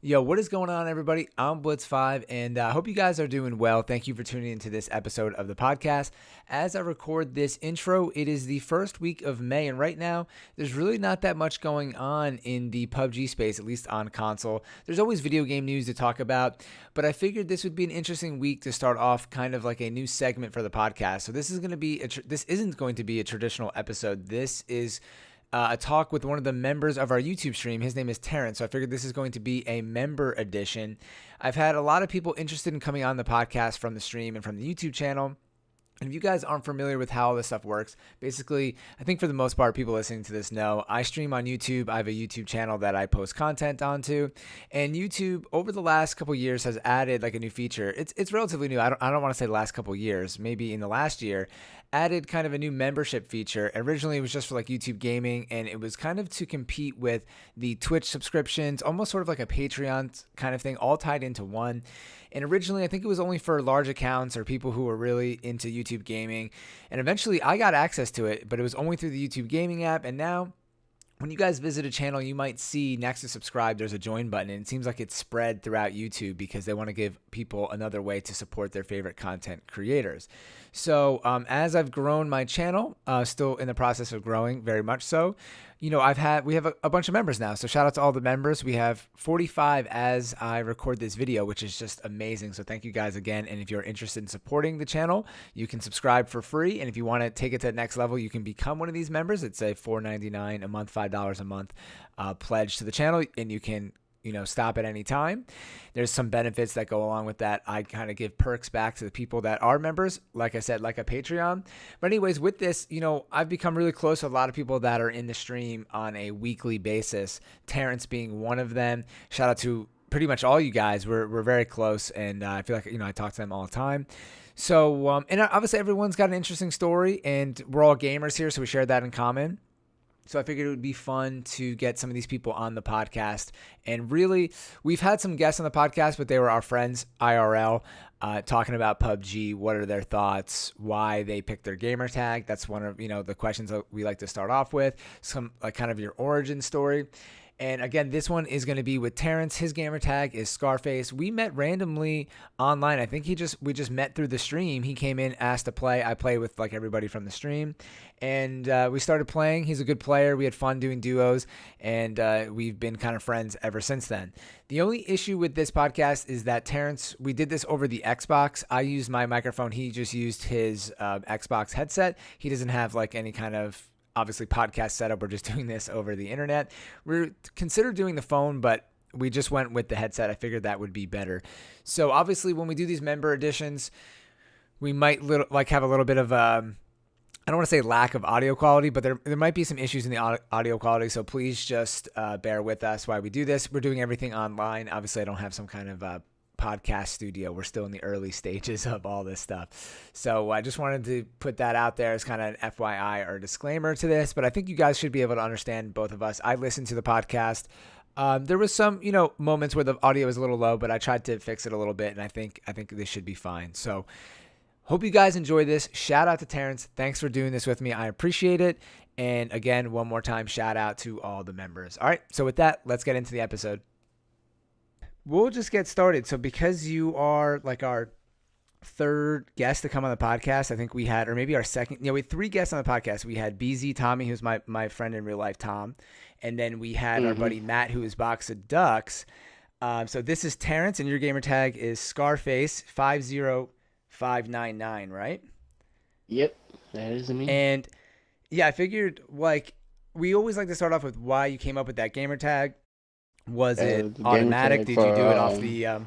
Yo, what is going on, everybody? I'm Blitz5, and I hope you guys are doing well. Thank you for tuning into this episode of the podcast. As I record this intro, it is the first week of May, and right now, there's really not that much going on in the PUBG space, at least on console. There's always video game news to talk about, but I figured this would be an interesting week to start off kind of like a new segment for the podcast. So this is going to be this isn't going to be a traditional episode. This is a talk with one of the members of our YouTube stream. His name is Terrance, so I figured this is going to be a member edition. I've had a lot of people interested in coming on the podcast from the stream and from the YouTube channel. And if you guys aren't familiar with how all this stuff works, basically, I think for the most part, people listening to this know I stream on YouTube. I have a YouTube channel that I post content onto, and YouTube over the last couple years has added like a new feature. It's relatively new. I don't want to say the last couple years, maybe in the last year, added kind of a new membership feature. Originally, it was just for like YouTube gaming, and it was kind of to compete with the Twitch subscriptions, almost sort of like a Patreon kind of thing, all tied into one. And originally, I think it was only for large accounts or people who were really into YouTube gaming. And eventually, I got access to it, but it was only through the YouTube gaming app. And now, when you guys visit a channel, you might see next to subscribe, there's a join button. And it seems like it's spread throughout YouTube because they want to give people another way to support their favorite content creators. So as I've grown my channel, still in the process of growing, very much so, we have a bunch of members now. So shout out to all the members. We have 45 as I record this video, which is just amazing. So thank you guys again. And if you're interested in supporting the channel, you can subscribe for free. And if you want to take it to the next level, you can become one of these members. It's a $4.99 a month, $5 a month pledge to the channel, and you can stop at any time. There's some benefits that go along with that. I kind of give perks back to the people that are members, like I said, like a Patreon. But anyways, with this, I've become really close with a lot of people that are in the stream on a weekly basis, Terrance being one of them. Shout out to pretty much all you guys. We're very close, and I feel like, I talk to them all the time. So, and obviously everyone's got an interesting story, and we're all gamers here, so we share that in common. So I figured it would be fun to get some of these people on the podcast. And really, we've had some guests on the podcast, but they were our friends IRL, talking about PUBG. What are their thoughts? Why they picked their gamer tag? That's one of the questions that we like to start off with. Some like kind of your origin story. And again, this one is going to be with Terrance. His gamer tag is Scarface. We met randomly online. I think we just met through the stream. He came in, asked to play. I play with like everybody from the stream, and we started playing. He's a good player. We had fun doing duos, and we've been kind of friends ever since then. The only issue with this podcast is that Terrance, we did this over the Xbox. I used my microphone. He just used his Xbox headset. He doesn't have like any kind of obviously podcast setup. We're just doing this over the internet. We're considered doing the phone, but we just went with the headset. I figured that would be better. So obviously when we do these member editions, we might have a little bit of I don't want to say lack of audio quality, but there might be some issues in the audio quality. So please just bear with us while we do this. We're doing everything online. Obviously I don't have some kind of podcast studio. We're still in the early stages of all this stuff. So I just wanted to put that out there as kind of an FYI or disclaimer to this, but I think you guys should be able to understand both of us. I listened to the podcast. There was some, moments where the audio was a little low, but I tried to fix it a little bit, and I think this should be fine. So hope you guys enjoy this. Shout out to Terrance. Thanks for doing this with me. I appreciate it. And again, one more time, shout out to all the members. All right. So with that, let's get into the episode. We'll just get started. So because you are like our third guest to come on the podcast, I think we had, or maybe our second, we had 3 guests on the podcast. We had BZ Tommy, who's my friend in real life, Tom. And then we had our buddy Matt, who is Box of Ducks. So this is Terrance, and your gamer tag is Scarface 50599, right? Yep, that is me. And yeah, I figured like we always like to start off with why you came up with that gamer tag. Was it automatic? Did you do it off the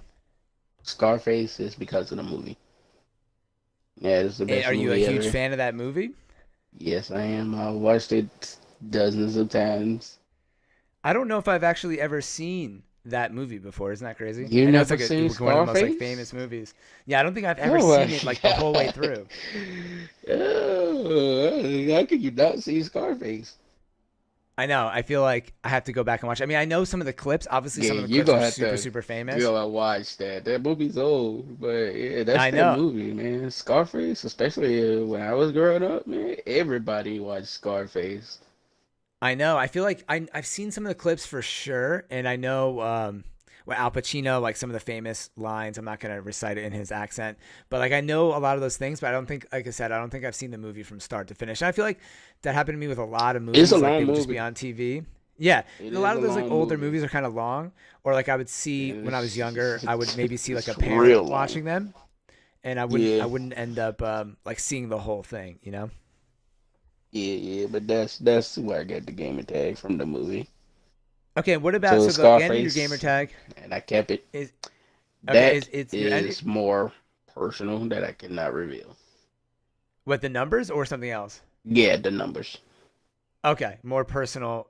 Scarface is because of the movie. Yeah, it's the best movie. Are you a huge ever. fan of that movie? Yes, I am. I watched it dozens of times. I don't know if I've actually ever seen that movie before. Isn't that crazy? You never it's seen one Scarface? of the most famous movies. Yeah, I don't think I've ever seen it like the whole way through. Oh, how could you not see Scarface? I know. I feel like I have to go back and watch. I mean, I know some of the clips. Obviously, some of the clips are super famous. You gotta watch that. That movie's old, but yeah, that's that movie, man. Scarface, especially when I was growing up, man, everybody watched Scarface. I know. I feel like I've seen some of the clips for sure, and I know Al Pacino, like some of the famous lines. I'm not gonna recite it in his accent, but like I know a lot of those things. But I don't think, like I said, I don't think I've seen the movie from start to finish. And I feel like that happened to me with a lot of movies. It's a Like they long would just be movie. on TV. Yeah, It and a is lot a of those like long older movie. movies are kind of long, or like I would see And when I was younger, I would maybe see like it's a real parent long. watching them, and I wouldn't Yeah, I wouldn't end up like seeing the whole thing, you know? yeah. But that's where I get the gamer tag from the movie. Okay, what about So so the end of your gamer Scarface, tag and I kept it. is okay? That It's your end is more personal that I cannot reveal. what the numbers or something else? Yeah, the numbers, Okay, more personal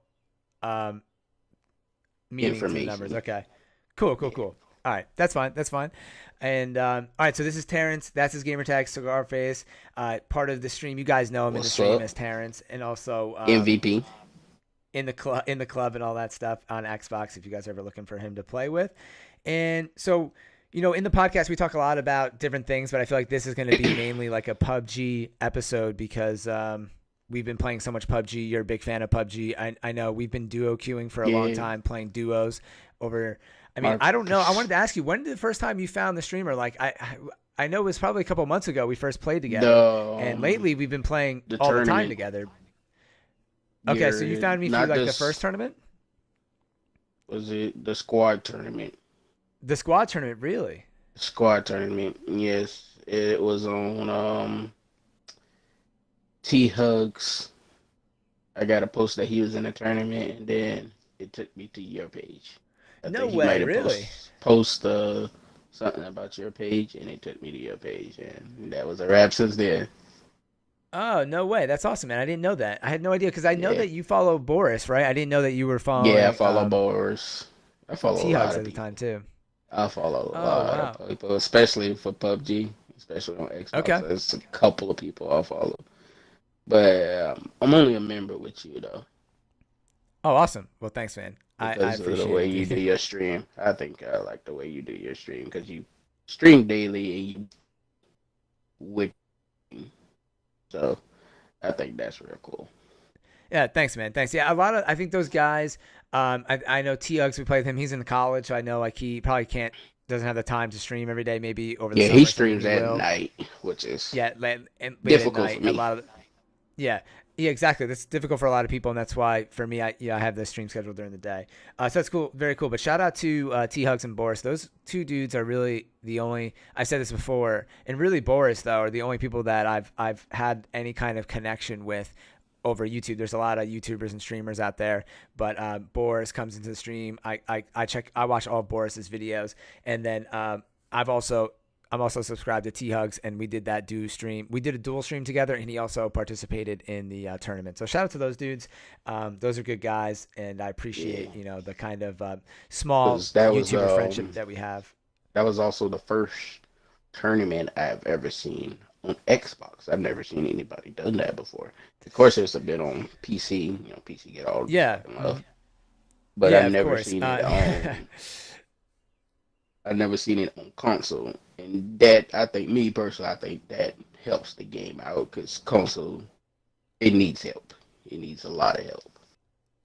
um meaning to the numbers. information. Okay, cool, cool, Yeah. cool. All right, that's fine. That's fine. And all right, so this is Terrance. That's his gamer tag, Cigarface. Part of the stream, you guys know him in the What's stream up? as Terrance, and also MVP. in the club and all that stuff on Xbox if you guys are ever looking for him to play with. And so, in the podcast we talk a lot about different things, but I feel like this is going to be mainly like a PUBG episode because we've been playing so much PUBG. You're a big fan of PUBG. I know we've been duo queuing for a long Yeah, time, playing duos over. I mean, my I don't know. I wanted to ask you, when did the first time you found the streamer? Like, I know it was probably a couple months ago we first played the together, and lately we've been playing the all the time tournament. together. Okay, so you You're found me through not like the this. first tournament, Was it the squad tournament? the squad tournament, really? Squad tournament. Yes, it was on T Hugs. I got a post that he was in a tournament, and then it took me to your page. I No think he might way, have really? post something about your page, and it took me to your page, and that was a wrap since then. Oh, no way. That's awesome, man. I didn't know that. I had no idea because I know Yeah, that you follow Boris, right? I didn't know that you were yeah. I following follow Boris. I follow a T lot Hugs of at the time people. too. I follow a Oh, lot wow. of people, especially for PUBG, especially on Xbox. Okay. There's a couple of people I follow, but I'm only a member with you though. Oh, awesome. Well, thanks, man. I Because of the way appreciate you do it. your stream. I think I like the way you do your stream because you stream daily and you with so I think that's real cool. Yeah, thanks, man. Thanks. Yeah, I think those guys. I know T Hugs. We play with him. He's in college, so I know like he probably doesn't have the time to stream every day. Maybe over the Yeah, he summer or something streams he at will. night, which is Yeah, late at difficult for night. A me. lot of Yeah, yeah, exactly. That's difficult for a lot of people, and that's why for me, I have the stream scheduled during the day. So that's cool, very cool. But shout out to T Hugs and Boris. Those two dudes are really the only. I said this before, and really Boris though are the only people that I've had any kind of connection with over YouTube. There's a lot of YouTubers and streamers out there, but Boris comes into the stream. I watch all of Boris's videos, and then I'm also subscribed to T Hugs, and we did that stream. We did a dual stream together, and he also participated in the tournament. So shout out to those dudes. Those are good guys, and I Yeah, appreciate the kind of small because that was YouTuber friendship that we have. also the first tournament I've ever seen on Xbox. I've never seen anybody done that before. Of course, there's a bit on PC. PC get all the Yeah, fucking love, but yeah, of course. I've never seen it on console, and that I think me personally, I think that helps the game out because console it needs help. It needs a lot of help.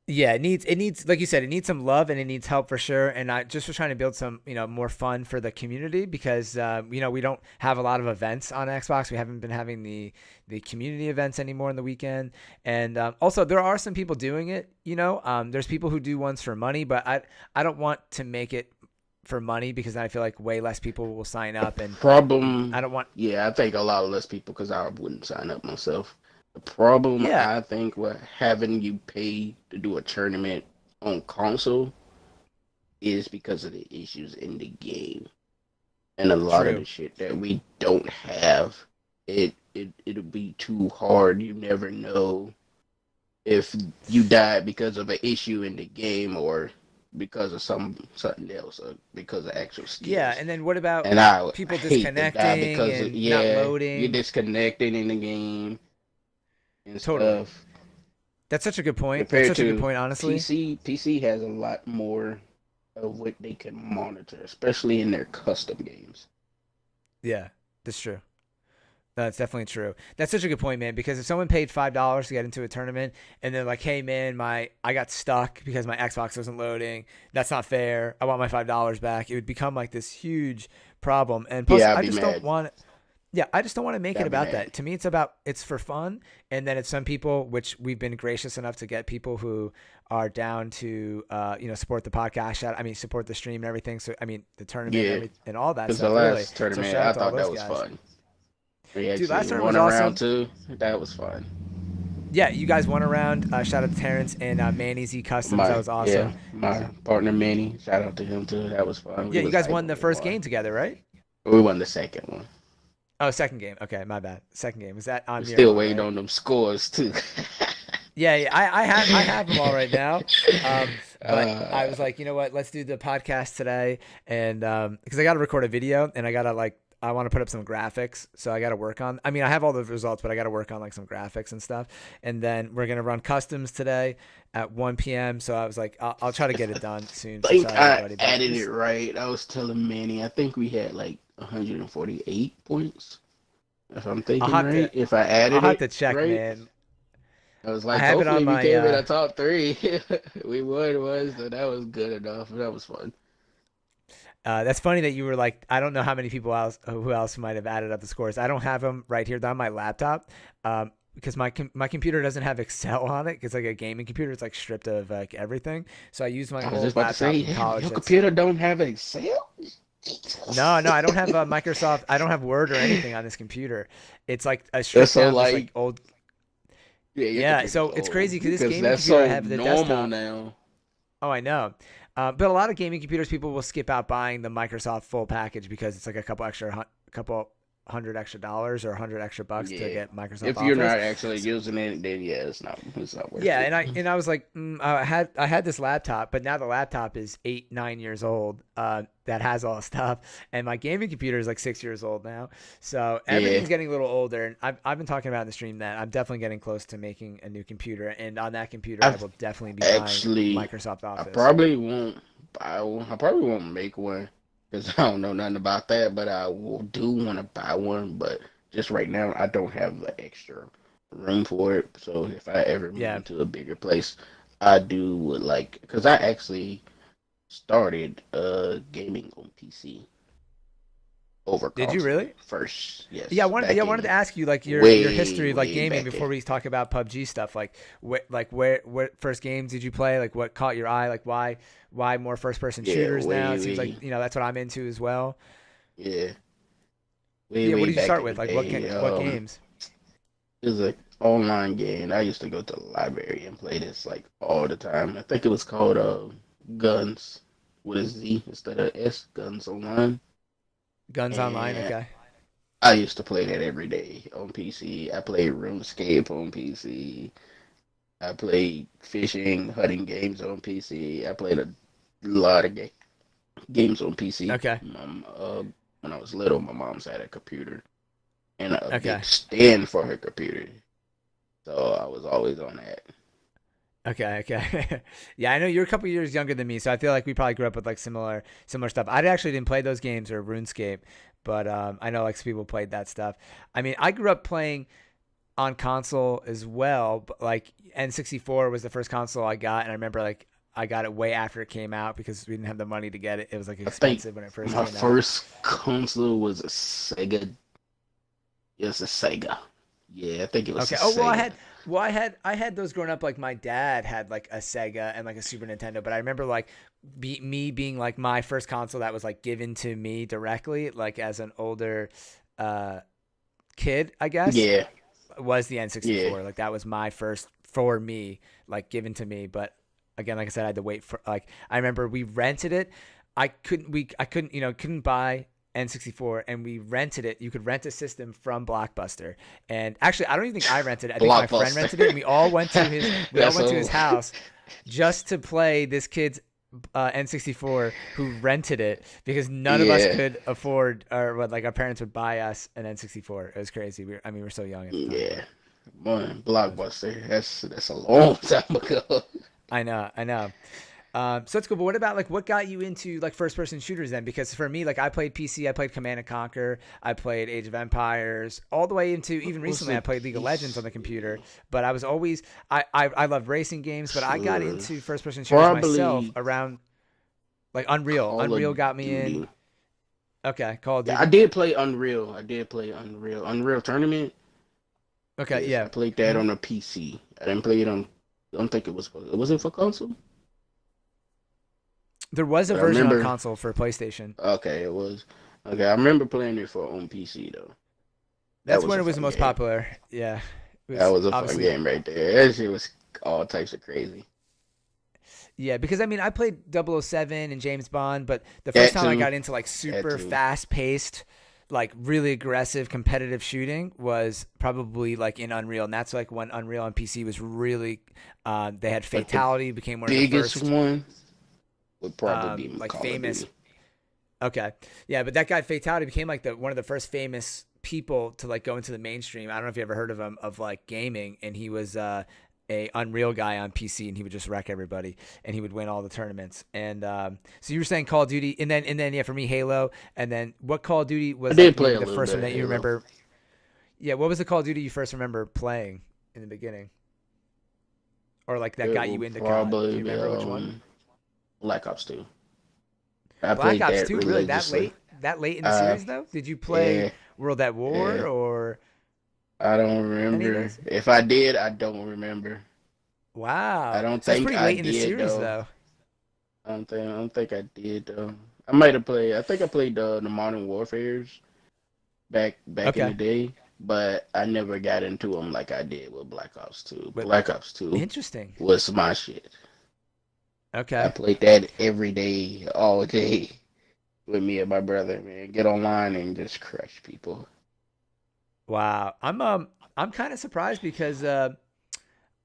Yeah, it needs like you said, it needs some love and it needs help for sure. And I just was trying to build some more fun for the community because we don't have a lot of events on Xbox. We haven't been having the community events anymore in the weekend. And also there are some people doing it. There's people who do ones for money, but I don't want to make it for money because then I feel like way less people will sign The up, and I problem, don't want. yeah, I think a lot of less people because I wouldn't sign up myself. The problem Yeah, I think with having you pay to do a tournament on console is because of the issues in the game and a lot of true. the shit that we don't have. It'll be too hard. You never know if you died because of an issue in the game or because of something else or because of actual Yeah, skills. and then what about And I people hate to die disconnecting because and not yeah, you're loading? disconnected in the game and Totally. stuff. That's such a good point. That's Compared such a good to point, honestly. PC has a lot more of what they can monitor, especially in their custom games. Yeah, that's true. That's definitely true. That's such a good point, man. Because if someone paid $5 to get into a tournament, and they're like, "Hey, man, I got stuck because my Xbox wasn't loading. That's not fair. I want my $5 back." It would become like this huge problem. And plus, Yeah, I'd I be just don't mad. want. Yeah, I just don't want to make it I'd be about mad. that. To me, it's for fun, and then it's some people, which we've been gracious enough to get people who are down to, support the podcast. Support the stream and everything. So, I mean, the tournament and Yeah, every and all that because the stuff, really. last So, tournament, shout I out to all thought those that was guys. fun. We Dude, last actually tournament was won a round awesome. too. That was fun. Yeah, you guys won a round. Shout out to Terrance and Manny Z Customs. That My was awesome. my partner Manny, shout out to him too. That was fun. We Yeah, you was guys hype won when the we first won. game together, right? We won the second one. Oh, second game. Okay, my bad. Second game. Was that We're on your still one, waiting right? on them scores too. Yeah, yeah, I have them all right now. But I uh, was like, you know what? Let's do the podcast today, and because I got to record a video, and I want to put up some graphics, so I got to work on. I mean, I have all the results, but I got to work on like some graphics and stuff. And then we're gonna run customs today at 1 p.m. So I was like, I'll try to get it done soon. I So think sorry, I everybody, but added it this right. I was telling Manny, I think we had like 148 points, if I'm I'll thinking have to right. If I I'll added have it to check, right, man. I was I like, have it on hopefully we my came in a top three. We won once, so that was good enough. That was fun. That's funny that you were like, I don't know how many people else who else might have added up the scores. I don't have them right here. They're on my laptop, because my computer doesn't have Excel on it. It's like a gaming computer. It's like stripped of like everything. So I use my I was old just about to laptop say, from damn, college. your That's computer don't have Excel? no, I don't have Microsoft. I don't have Word or anything on this computer. It's like a That's stripped so down, just like like, old. yeah, your Yeah, computer's so it's old crazy because this because gaming that's computer I so have, the normal desktop. now. Oh, I know. But a lot of gaming computers, people will skip out buying the Microsoft full package because it's like a couple hundred extra dollars or 100 extra bucks to Yeah. get Microsoft If you're Office. not actually using it, then yeah, it's not worth Yeah, it. and I was like, I had this laptop, but now the laptop is 8-9 years old. That has all the stuff, and my gaming computer is like 6 years old now. So Yeah. everything's getting a little older. And I've been talking about in the stream that I'm definitely getting close to making a new computer, and on that computer, I I've will definitely be buying actually, Microsoft I Office. probably won't buy one. I probably won't make one because I don't know nothing about that. But I will do want to buy one. But just right now, I don't have the extra room for it. So if I ever move Yeah, into a bigger place, I do would like because I actually started gaming on PC over did you console really? first. Yeah, Yes, I back wanted to in ask you like your way history of like way gaming back before then. we talk about PUBG stuff. Where what first games did you play? Like what caught your eye? Like why more first person Yeah, shooters now? way It seems like way that's what I'm into as well. yeah. Way, Yeah, what way did you back start in the with? Like day, what games? it was an online game. I used to go to the library and play this like all the time. I think it was called Guns with a Z instead of S, Guns Online. Guns Online. And Okay. I used to play that every day on PC. I played RuneScape on PC. I played fishing, hunting games on PC. I played a lot of games on PC. Okay. When I was little, my mom's had a computer and a Okay. big stand for her computer. So I was always on that. Okay, okay. Yeah, I know you're a couple years younger than me, so I feel like we probably grew up with like similar stuff. I actually didn't play those games or RuneScape, but I know like some people played that stuff. I mean, I grew up playing on console as well, but like N64 was the first console I got, and I remember like I got it way after it came out because we didn't have the money to get it. It was like I think expensive when it first my came out. first console was a Sega. Yes, a Sega. Yeah, I think it was a Okay. Oh well, Sega. I had those growing up. Like my dad had like a Sega and like a Super Nintendo, but I remember like me being like my first console that was like given to me directly, like as an older uh, kid, I guess, Yeah, was the yeah, N64. Like that was my first for me, like given to me. But again, like I said, I had to wait for like I remember we rented it. I couldn't couldn't buy N64, and we rented it. You could rent a system from Blockbuster. And actually, I don't even think I rented it. I think my friend rented it, and Blockbuster. we all That's went to his old. house just to play this kid's N64 who rented it because none of us Yeah, could afford or what like our parents would buy us an N64. It was crazy. We were so young at the time, yeah. but One it was, Blockbuster. That's a long time ago. I know, I know. So that's cool. But what about like what got you into like first person shooters then? Because for me, like I played PC, I played Command and Conquer, I played Age of Empires, all the way into What even was recently I the played League of Legends on the computer. PC? But I was always I love racing games, but I got Sure. into first person shooters myself Probably around like Unreal. Call Unreal of got me in. Duty. Okay, Call of Yeah, I Duty. did play Unreal. I did play Unreal. Unreal Tournament. Okay, Yes, I yeah. played that Mhm. on a PC. I didn't play it on. I don't think it was it for console? There was a But I version on remember. console for PlayStation. Okay, it was. Okay, I remember playing it for on PC though. That That's was when a it was the fun most game. popular. Yeah, it That was was a fun obviously. game right there. That shit was all types of crazy. Yeah, because I mean, I played 007 and James Bond, but the first That time I too. got into like That super too. fast paced, like really aggressive competitive shooting was probably like in Unreal. And that's like when Unreal on PC was really, they had But the Fatality, became one of the biggest first, one would probably be like Call of famous. Duty. Okay. Yeah, but that guy Fatality became like the one of the first famous people to like go into the mainstream. I don't know if you ever heard of him of like gaming, and he was a Unreal guy on PC, and he would just wreck everybody, and he would win all the tournaments. And so you were saying Call of Duty, and then yeah, for me Halo, and then what Call of Duty I was did like play maybe a the little first bit one of that you Halo. remember? Yeah, what was the Call of Duty you first remember playing in the beginning, or like that It got you will into COD? Do probably you be remember which one? Black Ops 2. I Black played Ops that 2, really that religiously. late? That late in the Uh, series though? Did you play yeah, World at War yeah. or I don't any of remember. those? If I did, I don't remember. I Wow. don't So that's think pretty I late in the did series, though. though. I don't think I did though. I might have played. I think I played the Modern Warfare's back in the Okay. day, but I never got into them like I did with Black Ops 2. But Black Ops 2 interesting. was my shit. I Okay. played that every day, all day with me and my brother, man. Get online and just crush people. Wow. I'm kind of surprised because well,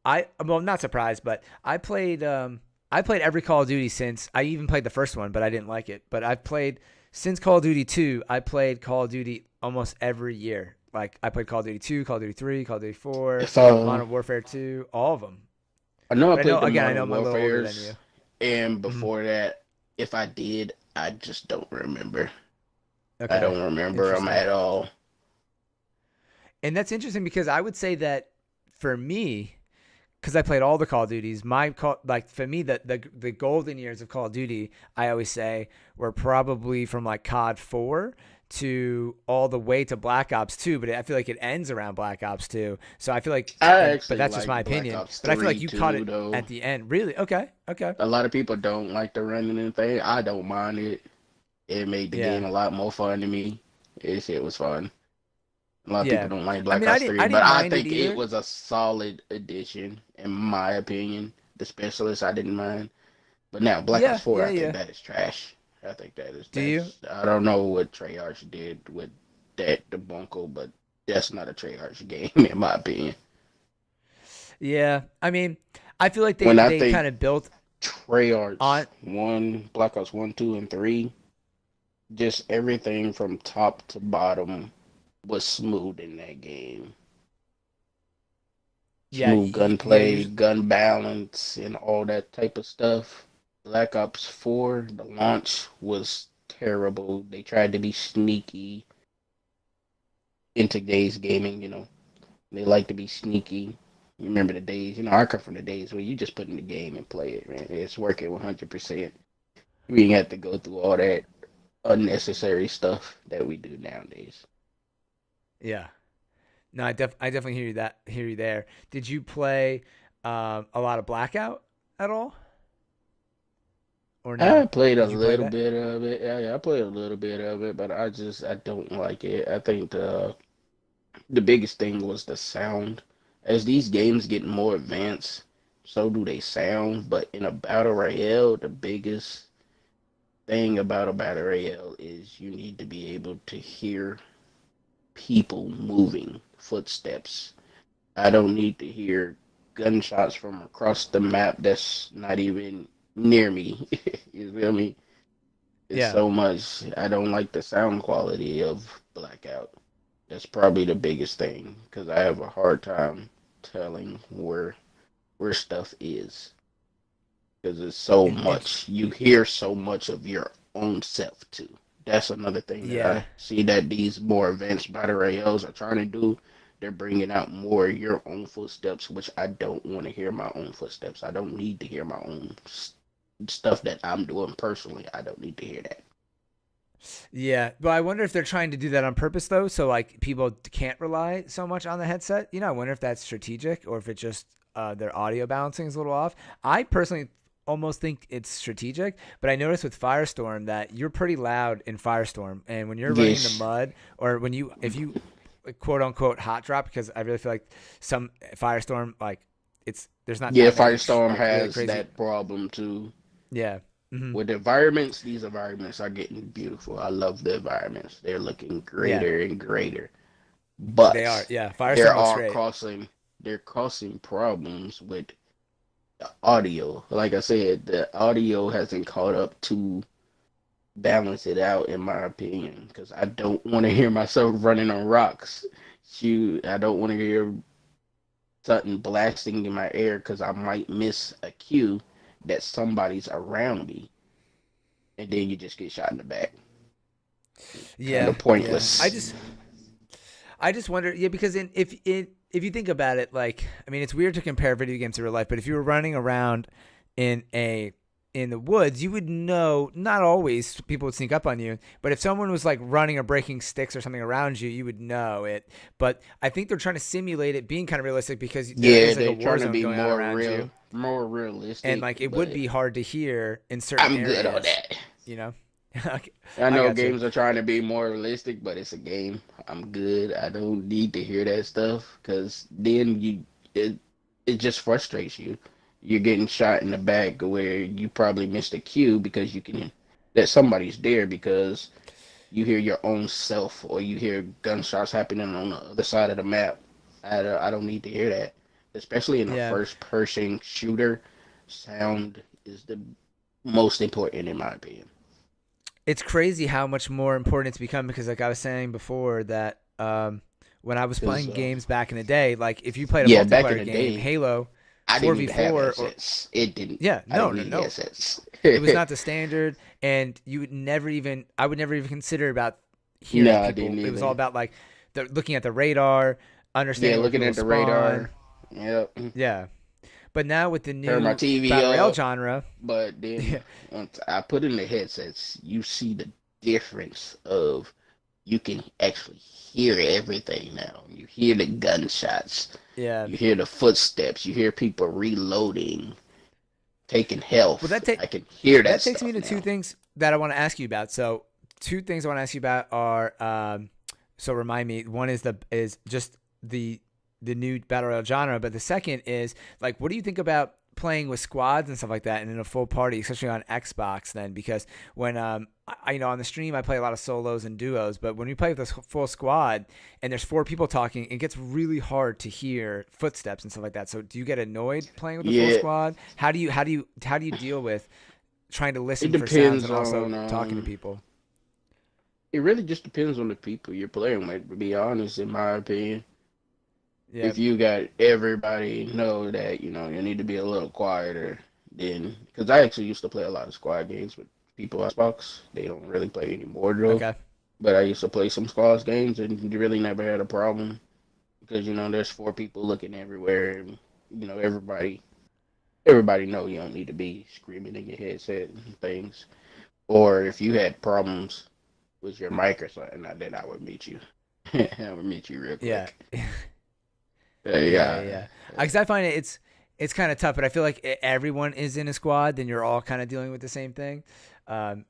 not surprised, but I played every Call of Duty since I even played the first one, but I didn't like it. But I've played since Call of Duty 2, I played Call of Duty almost every year. Like I played Call of Duty 2, Call of Duty 3, Call of Duty 4, If Modern Warfare 2, all of them. I know I But I know played the again, I know Modern I'm a little older than you. Warfares, and Mhm. before that, if I did, I just don't remember. I Okay. don't remember them Interesting. at all. And that's interesting because I would say that for me, because I played all the Call of Duties, like for me the golden years of Call of Duty, I always say were probably from like COD 4 to all the way to Black Ops 2, but I feel like it ends around Black Ops 2. So I feel like, I but actually that's just like my Black opinion. Ops But I feel like 3 you caught too, it though. at the end. Really? Okay. Okay. A lot of people don't like the running and thing. I don't mind it. It made the game Yeah. a lot more fun to me. It shit was fun. A lot of people Yeah. don't like I Black mean, Ops 3, I but didn't I mind it think it either. was a solid addition, in my opinion. The specialist, I didn't mind. But now, Black Ops Yeah. 4, Yeah. I think Yeah. that is trash. I think Do you? I don't know what Treyarch did with that debacle, but that's not a Treyarch game, in my opinion. Yeah. I mean, I feel like When I they think kind of built Treyarch on. 1, Black Ops 1, 2, and 3, just everything from top to bottom was smooth in that game. Yeah. Smooth Yeah. gunplay, gun balance, and all that type of stuff. Black Ops 4, the launch was terrible. They tried to be sneaky in today's gaming, They like to be sneaky. You remember the days, I come from the days where you just put in the game and play it, man. It's working 100%. We ain't have to go through all that unnecessary stuff that we do nowadays. Yeah. No, I definitely hear you there. Did you play a lot of Blackout at all, or I no? played a Did you play little that? bit of it. Yeah, I played a little bit of it, but I don't like it. I think the biggest thing was the sound. As these games get more advanced, so do they sound. But in a battle royale, the biggest thing about a battle royale is you need to be able to hear people moving, footsteps. I don't need to hear gunshots from across the map that's not even near me. You feel me? It's Yeah. so much. I don't like the sound quality of Blackout. That's probably the biggest thing because I have a hard time telling where stuff is. because it's so It's much. You hear so much of your own self too. That's another thing that yeah. I see that these more advanced battle royales are trying to do. They're bringing out more your own footsteps, which I don't want to hear my own footsteps. I don't need to hear my own stuff that I'm doing personally. I don't need to hear that. Yeah, but I wonder if they're trying to do that on purpose though, so like people can't rely so much on the headset. I wonder if that's strategic or if it just their audio balancing is a little off. I personally almost think it's strategic, but I noticed with Firestorm that you're pretty loud in Firestorm, and when you're running in the Yes. mud or if you quote unquote hot drop, because I really feel like some Firestorm like there's not Yeah, that many Firestorm like really has crazy. that problem too. Yeah. With environments, these environments are getting beautiful. I love the environments. They're looking Yeah, greater and greater. they are. But Yeah, there Firestorm looks are great. causing they're causing problems with the audio. Like I said, the audio hasn't caught up to balance it out in my opinion. Because I don't want to hear myself running on rocks. Shoot, I don't want to hear something blasting in my ear because I might miss a cue that somebody's around me, and then you just get shot in the back. Kind Yeah, of yeah. I pointless. just I just wonder, yeah, because if you think about it, like, I mean, it's weird to compare video games to real life, but if you were running around in a in the woods, you would know. Not always people would sneak up on you, but if someone was like running or breaking sticks or something around you, you would know it. But I think they're trying to simulate it being kind of realistic because there Yeah, is like a they're war trying to zone be going on more around real, you, more and realistic, like it would but be hard to hear in certain I'm good on areas. that. You know, Okay, I I know got you. games are trying to be more realistic, but it's a game. I'm good. I don't need to hear that stuff because then it it just frustrates you. You're getting shot in the back where you probably missed a cue because you can that somebody's there because you hear your own self or you hear gunshots happening on the other side of the map. I don't need to hear that, especially in a Yeah. first person shooter. Sound is the most important in my opinion. It's crazy how much more important it's become because, like I was saying before, that when I was Because playing games back in the day, like if you played a yeah, back in multiplayer the game, day, Halo, I four didn't v even have four, or headsets. It didn't. yeah, I no, didn't no, need no, headsets. it was not the standard, and you would never even, I would never even consider about hearing No, I didn't people. It was all either. about like looking at the radar, Yeah, understanding where looking people at the spawn. radar. Yep. Yeah, but now with the Turn my new TV battle royale up. genre, But then yeah, once I put in the headsets, you see the difference of you can actually hear everything now. You hear the gunshots, yeah. you hear the footsteps, you hear people reloading, taking Well, health. I can hear that that takes me stuff to two now. things that I want to ask you about. So, two things I want to ask you about are so remind me. One is just the new battle royale genre, but the second is like, what do you think about playing with squads and stuff like that, and in a full party, especially on Xbox? Then, because when on the stream I play a lot of solos and duos, but when we play with a full squad and there's four people talking, it gets really hard to hear footsteps and stuff like that. So, do you get annoyed playing with a full Yeah, squad? How do you deal with trying to it listen for sounds depends and also on talking to people? it really just depends on the people you're playing with, to be honest, in my opinion. Yeah. If you got everybody know that, you need to be a little quieter, then, because I actually used to play a lot of squad games with people on Xbox. They don't really play anymore, though. Okay. But I used to play some squads games and you really never had a problem because, there's four people looking everywhere and, everybody know you don't need to be screaming in your headset and things. Or if you had problems with your mic or something, then I would meet you. I would meet you real Yeah. quick. Yeah, yeah, Yeah. yeah. Because I find it's kind of tough, but I feel like everyone is in a squad, then you're all kind of dealing with the same thing,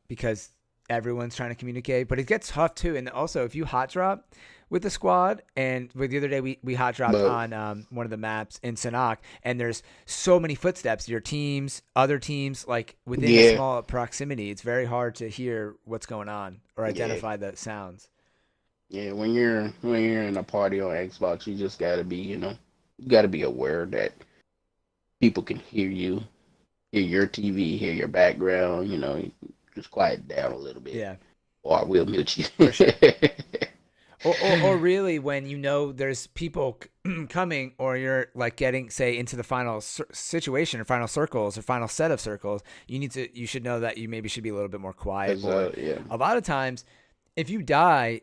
because everyone's trying to communicate. But it gets tough too, and also if you hot drop with the squad, and with the other day we hot dropped But on one of the maps in Sanhok, and there's so many footsteps. Your teams, other teams, like within a yeah, small proximity, it's very hard to hear what's going on or yeah, identify the sounds. yeah. When you're in a party on Xbox, you just gotta be, you gotta be aware that people can hear you, hear your TV, hear your background. Just quiet down a little bit, Yeah, or I will mute you. for sure. or really when you know there's people coming, or you're like getting, say, into the final situation or final circles or final set of circles, you should know that you maybe should be a little bit more quiet. Cause Or yeah, a lot of times, if you die,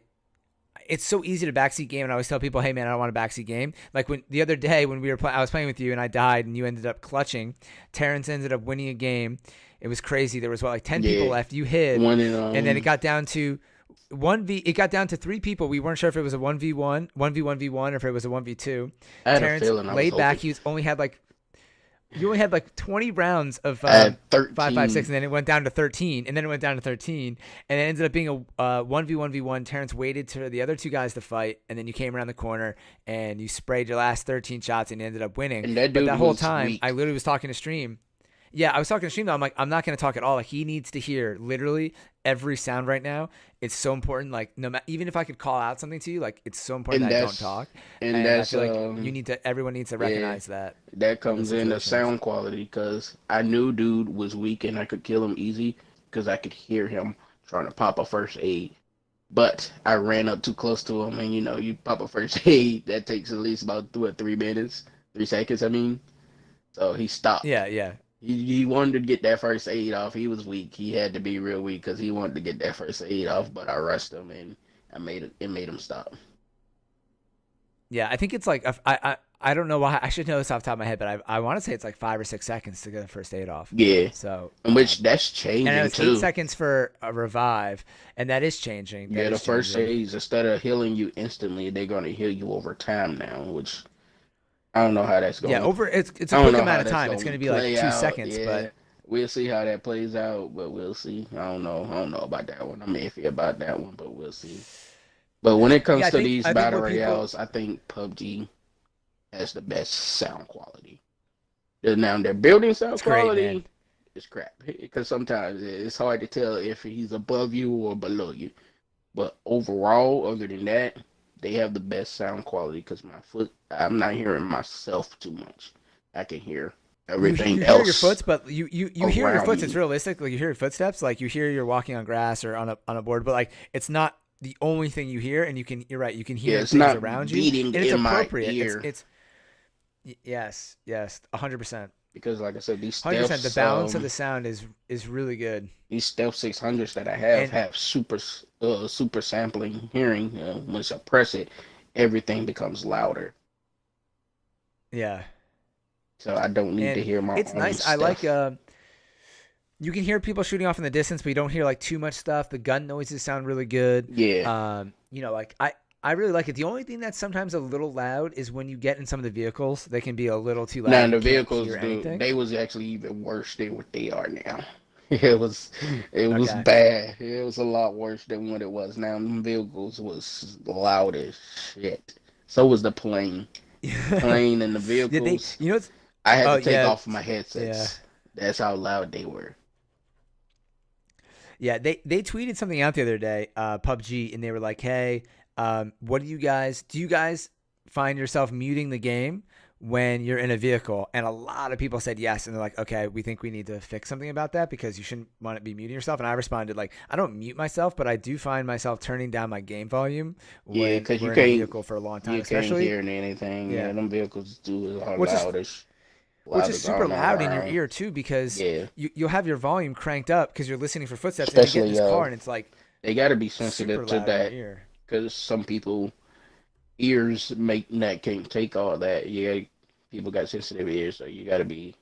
it's so easy to backseat game, and I always tell people, "Hey man, I don't want to backseat game." Like when the other day when I was playing with you and I died and you ended up clutching. Terrance ended up winning a game. It was crazy. There was what, like 10 people yeah. left. You hid, One in and then it got down to 1v. It got down to 3 people. We weren't sure if it was a 1v1, 1v1v1, or if it was a 1v2. I had a Terrance feeling I was laid back. hoping. You only had like 20 rounds of I had 5, 5, 6, 13. and then it went down to 13, and then it went down to 13, and it ended up being a 1v1v1. Terrance waited to the other 2 guys to fight, and then you came around the corner and you sprayed your last 13 shots and you ended up winning. And that But dude that whole was time, weak. I literally was talking to Stream. Yeah, I was talking to Stream though. I'm like, I'm not going to talk at all. Like, he needs to hear literally every sound right now. It's so important. Like, no matter, even if I could call out something to you, like, it's so important And that I don't that's talk. and And I that's feel like everyone needs to yeah, recognize that that in those comes in the situations. sound quality because I knew dude was weak and I could kill him easy because I could hear him trying to pop a first aid. But I ran up too close to him, and you pop a first aid, that takes at least about 3 minutes, 3 seconds. I mean, so he stopped. Yeah, yeah. He wanted to get that first aid off. He was weak. He had to be real weak because he wanted to get that first aid off. But I rushed him and it made him stop. Yeah, I think it's like I don't know why I should know this off the top of my head, but I want to say it's like 5 or 6 seconds to get the first aid off. Yeah, So, in which that's and it changing was too. 8 seconds for a revive, and that is changing. That Yeah, the is first changing. aids, instead of healing you instantly, they're gonna heal you over time now, which I don't know how that's Yeah, going. it's a I don't quick know amount how of that's time. It's going going to to be like play 2 out. seconds, Yeah, but we'll see how that plays out, but we'll see. I don't know. I don't know about that one. I'm iffy about that one, but we'll see. But when it yeah, comes I to think these I think battle what people royales, I think PUBG has the best sound quality. Now their building sound it's great, man. quality is crap because sometimes it's hard to tell if he's above you or below you. But overall, other than that, they have the best sound quality because I'm not hearing myself too much. I can hear everything You hear your else foots, but you hear your around foots. It's me. realistic. Like, you hear your footsteps, like you hear you're walking on grass or on a board, but like it's not the only thing you hear. And you're right. You can Yeah, hear it's things not around you, beating and it's in my appropriate. ear Yes, yes, 100%. because, like I said, 100%. The balance of the sound is really good. these stealth 600s that I And have super sampling hearing. Once I press it, everything becomes louder, yeah, so I don't need to and hear my it's own nice. I like stuff. you can hear people shooting off in the distance, but you don't hear like too much stuff. The gun noises sound really good. Yeah. Like I really like it. The only thing that's sometimes a little loud is when you get in some of the vehicles. They can be a little too loud. Now And the you can't vehicles, hear dude, anything. they was actually even worse than what they are now. It was Okay. bad. It was a lot worse than what it was now. The vehicles was loud as shit. So was the plane. Yeah, Plane and the they. vehicles. You know what's? I had Oh to take yeah, off my yeah. headsets. That's how loud they were. Yeah, they tweeted something out the other day, PUBG, and they were like, "Hey, what do you guys find yourself muting the game when you're in a vehicle?" And a lot of people said yes, and they're like, "Okay, we think we need to fix something about that because you shouldn't want to be muting yourself." And I responded like, "I don't mute myself, but I do find myself turning down my game volume Yeah, when because we're in a vehicle for a long time, you can't especially hear anything. Yeah, yeah, them vehicles do are which is loud as super all loud in your around. ear too because Yeah, you'll have your volume cranked up because you're listening for footsteps, and you get in especially this car and it's like they got to be super sensitive to loud in your that ear. because some people ears make that can't take all that. Yeah, people got sensitive ears, so you got to be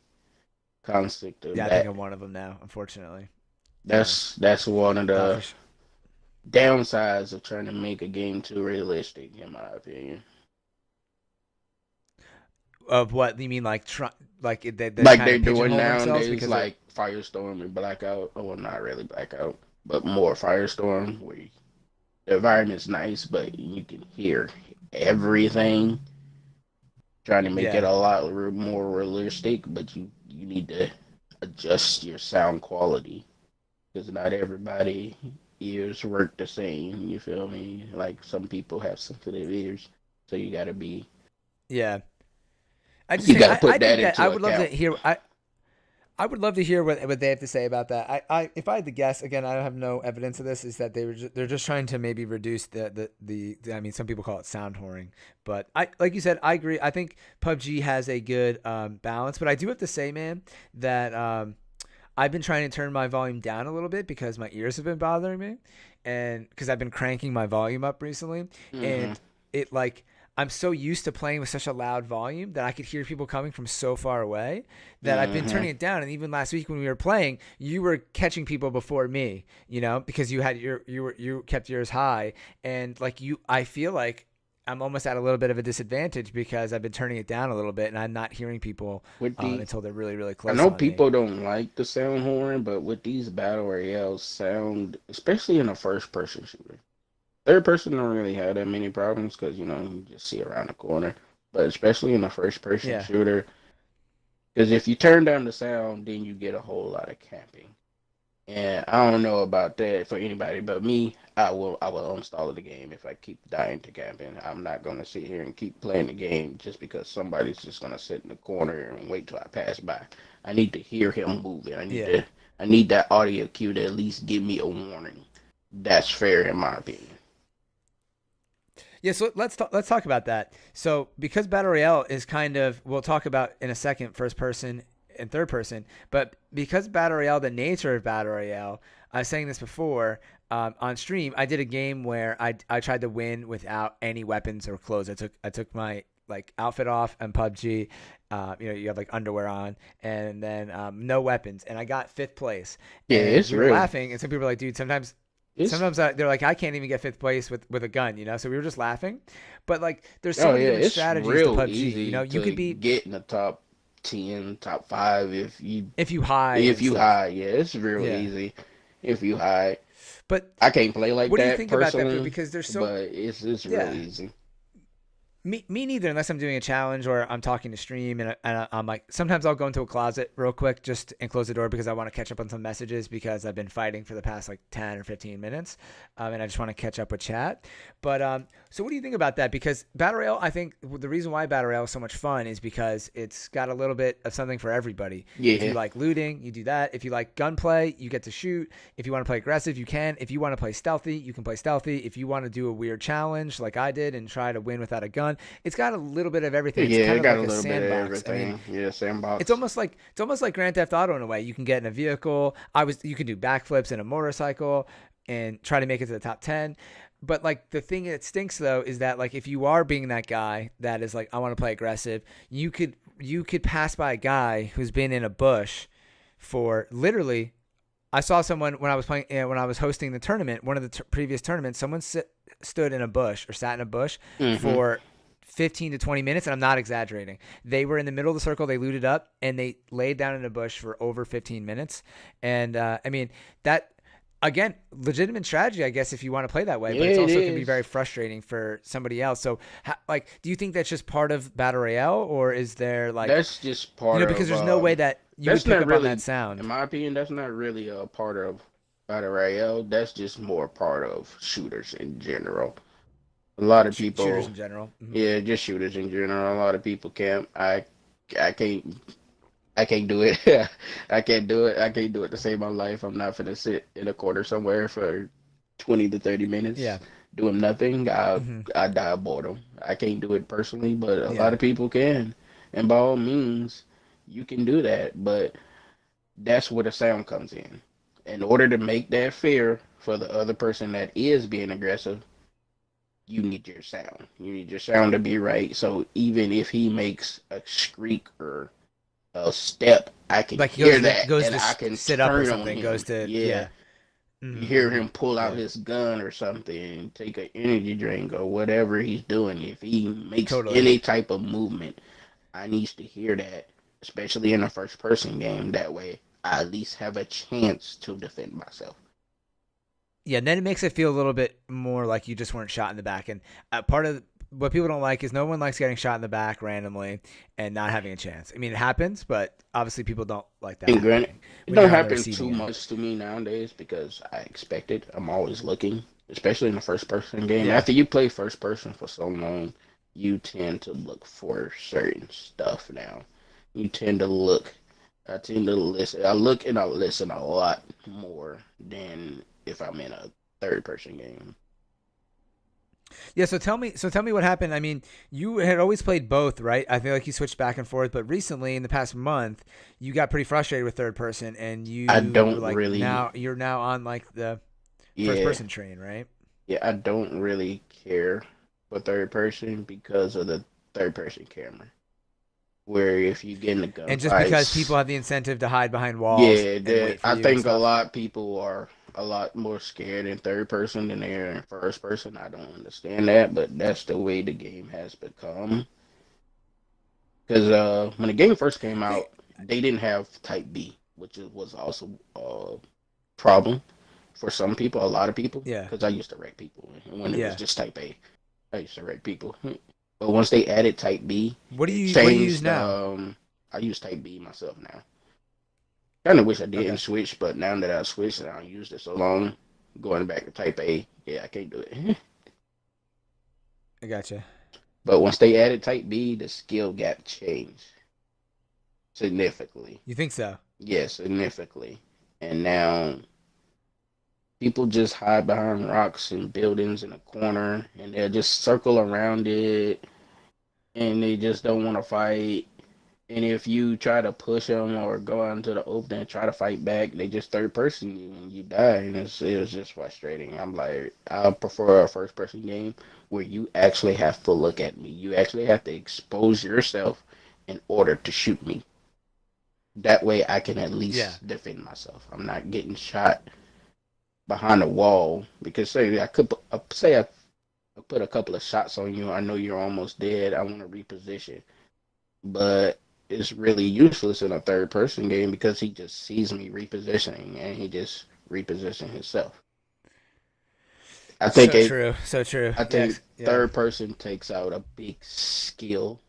conscious of Yeah, I think that. I'm one of them now, unfortunately. Yeah. That's one of No, the for sure. downsides of trying to make a game too realistic, in my opinion. Of what you mean, like like they Like kind they're of doing pigeonhole themselves nowadays, because they're like Firestorm and Blackout. Well, not really Blackout, but more Firestorm, where the environment's nice, but you can hear everything. Trying to make it yeah, a lot more realistic, but you need to adjust your sound quality because not everybody ears work the same. You feel me? Like some people have sensitive ears, so yeah. I just you think got to I put that think that I into would love to account. hear. I would love to hear what they have to say about that. If I had to guess, again, I have no evidence of this, is that they're just trying to maybe reduce the I mean, some people call it sound whoring, but I, like you said, I agree. I think PUBG has a good balance, but I do have to say, man, that I've been trying to turn my volume down a little bit because my ears have been bothering me, and because I've been cranking my volume up recently, Hmm. and it like I'm so used to playing with such a loud volume that I could hear people coming from so far away that I've been Hmm. turning it down. And even last week when we were playing, you were catching people before me, because you kept yours high, and like I feel like I'm almost at a little bit of a disadvantage because I've been turning it down a little bit and I'm not hearing people With the, until they're really really I close know on me. people don't like the sound horn, but with these battle royales, sound, especially in a first person shooter, third person don't really have that many problems because you just see around the corner. But especially in a first person Yeah. shooter, because if you turn down the sound, then you get a whole lot of camping. And I don't know about that for anybody but me. I will uninstall the game if I keep dying to camping. I'm not gonna sit here and keep playing the game just because somebody's just gonna sit in the corner and wait till I pass by. I need to hear him moving. Yeah. I need that audio cue to at least give me a warning. That's fair in my opinion. Yeah, so let's talk about that. So because Battle Royale is kind of, we'll talk about in a second, first person and third person, but because Battle Royale, the nature of Battle Royale, I was saying this before on stream. I did a game where I tried to win without any weapons or clothes. I took my like outfit off and PUBG. You have like underwear on, and then no weapons, and I got fifth place. Yeah, And it's we were real. laughing, and some people were like, "Dude, sometimes It's they're like, I can't even get fifth place with a gun, So we were just laughing. But like, there's so Oh many yeah, different it's strategies to real PUBG. easy You to could be get in the top 10, top 5 if you hide if and you stuff. hide. Yeah, it's real Yeah. easy if you hide. But I can't play like what do you that think about that, personally, because there's so but it's real yeah. easy. Me neither, unless I'm doing a challenge or I'm talking to stream, and I'm like, sometimes I'll go into a closet real quick just and close the door because I want to catch up on some messages because I've been fighting for the past like 10 or 15 minutes, and I just want to catch up with chat. But so what do you think about that? Because Battle Royale, I think the reason why Battle Royale is so much fun is because it's got a little bit of something for everybody. If you Yeah, like looting, you do that. If you like gunplay, you get to shoot. If you want to play aggressive, you can. If you want to play stealthy, you can play stealthy. If you want to do a weird challenge like I did and try to win without a gun, it's got a little bit of everything. It's yeah, kind it of got a like a little bit of sandbox. I mean, everything. Yeah, it's sandbox. almost like Grand Theft Auto in a way. You can get in a vehicle. You can do backflips in a motorcycle and try to make it to the top 10. But like the thing that stinks though is that like if you are being that guy that is like, I want to play aggressive, you could pass by a guy who's been in a bush for literally. I saw someone when I was playing, when I was hosting the tournament, one of the previous tournaments. Someone stood in a bush or sat in a bush Hmm. for 15 to 20 minutes, and I'm not exaggerating. They were in the middle of the circle, they looted up, and they laid down in a bush for over 15 minutes. And I mean, that, again, legitimate strategy, I guess, if you want to play that way, Yeah, but it's it also can be is. very frustrating for somebody else. So, like, do you think that's just part of Battle Royale, or is there, like, That's just part because of there's no way that you would that's pick not up on that really, in sound? my opinion, that's not really a part of battle royale. That's just more part of shooters in general. A lot of Shooters people, in general. Hmm. yeah, just shooters in general. A lot of people can't. I can't. I can't do it. I can't do it. I can't do it to save my life. I'm not gonna sit in a corner somewhere for 20 to 30 minutes Yeah. doing nothing. Hmm. I die of boredom. I can't do it personally, but a lot Yeah. of people can. And by all means, you can do that. But that's where the sound comes in. In order to make that fair for the other person that is being aggressive, you need your sound. You need your sound to be right. So even if he makes a shriek or a step, I can Like he hear goes that goes and to I can sit up or turn on something, goes him. to, Yeah. yeah. You hear Mm-hmm. him pull out Yeah. his gun or something and take an energy drink or whatever he's doing. If he makes Totally. any type of movement, I needs to hear that, especially in a first person game. That way I at least have a chance to defend myself. Yeah, and then it makes it feel a little bit more like you just weren't shot in the back. And part of what people don't like is no one likes getting shot in the back randomly and not having a chance. I mean, it happens, but obviously people don't like that And granted, happening it when don't you're on the happen receiving too end. much to me nowadays because I expect it. I'm always looking, especially in a first person game. Yeah. After you play first person for so long, you tend to look for certain stuff now. You tend to look I tend to listen. I look and I listen a lot more than if I'm in a third person game. Yeah, so tell me what happened. I mean, you had always played both, right? I feel like you switched back and forth, but recently in the past month, you got pretty frustrated with third person and I you were don't like really, you're now on like the first yeah, person train, right? yeah, I don't really care for third person because of the third person camera. Where if you get in a And just because gunfight, people have the incentive to hide behind walls yeah, and wait for I you and think a stuff. lot of people are a lot more scared in third person than they are in first person. I don't understand that, but that's the way the game has become. Because when the game first came See, out, they didn't have Type B, which was also a problem for some people, a lot of people. yeah. Because I used to wreck people when it was Yeah. just Type A. I used to wreck people. But once they added Type B, it What do you use changed. now? I use Type B myself now. Kind of wish I didn't Okay. switch, but now that I switched and I used it so long, going back to Type A, yeah, I can't do it. I gotcha. But once they added Type B, the skill gap changed significantly. You think so? Yes, significantly. And now people just hide behind rocks and buildings in a corner, and they'll just circle around it, and they just don't want to fight. And if you try to push them or go out into the open and try to fight back, they just third person you and you die. And it was just frustrating. I'm like, I prefer a first person game where you actually have to look at me. You actually have to expose yourself in order to shoot me. That way I can at Yeah. least defend myself. I'm not getting shot behind a wall because say I put a couple of shots on you. I know you're almost dead. I want to reposition, but it's really useless in a third person game because he just sees me repositioning and he just reposition himself. I think So a true. So true. I Yeah. think Yeah. third person takes out a big skill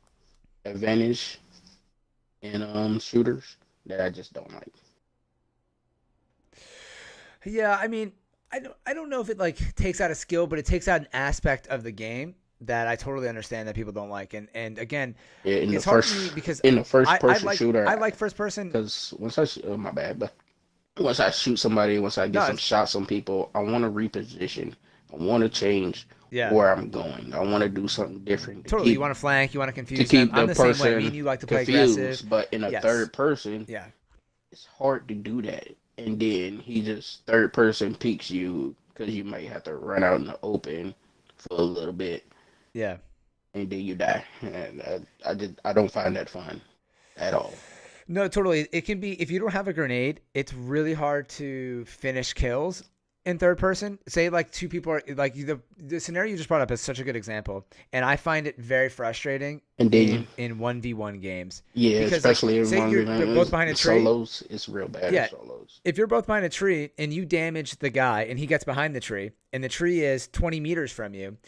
advantage in shooters that I just don't like. Yeah, I mean, I don't know if it like takes out a skill, but it takes out an aspect of the game that I totally understand that people don't like. And again, Yeah, it's hard for me because in the first I person like shooter, I like first person. because oh my bad, but once I shoot somebody, once I get No, some shots on people, I want to reposition. I want to change yeah, where I'm going. I want to do something different totally. You want to flank, you want to to confuse them. keep I'm the the same way. Me person and you like to play aggressive. confused. But in a Yes. third person, Yeah. it's hard to do that. And then he just third person peeks you because you might have to run out in the open for a little bit, Yeah. and then you die. And I don't find that fun at all. No, totally. It can be if you don't have a grenade, it's really hard to finish kills in third person. Say like two people are like the scenario you just brought up is such a good example, and I find it very frustrating And then in 1v1 games yeah, because like especially in say one they're both behind a tree. solos, it's real bad in Yeah, solos. if you're both behind a tree and you damage the guy and he gets behind the tree and the tree is 20 meters from you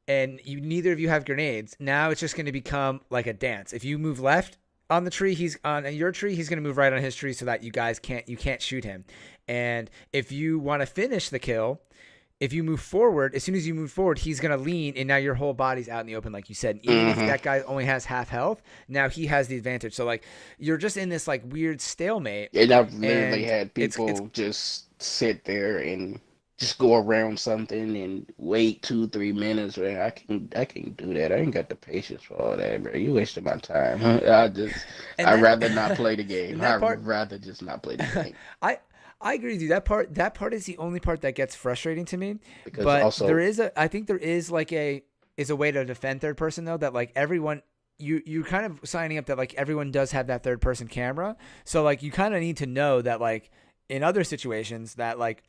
and you neither of you have grenades, now it's just going to become like a dance. If you move left on the tree, he's on your tree, he's going to move right on his tree so that you can't shoot him. And if you want to finish the kill, if you move forward, as soon as you move forward, he's going to lean and now your whole body's out in the open like you said. And even if that guy only has half health, now he has the advantage. So like you're just in this like weird stalemate. And I've literally And had it's people just sit there and just go around something and wait 2-3 minutes. Man, I can't do that. I ain't got the patience for all that, bro. You wasting my time. and I'd that rather not play the game. and that I'd part rather just not play the game. I I agree with you. That part is the only part that gets frustrating to me. Because But also, I think there is like a way to defend third person though, that like everyone you kind of signing up that like everyone does have that third person camera. So like you kind of need to know that like in other situations that like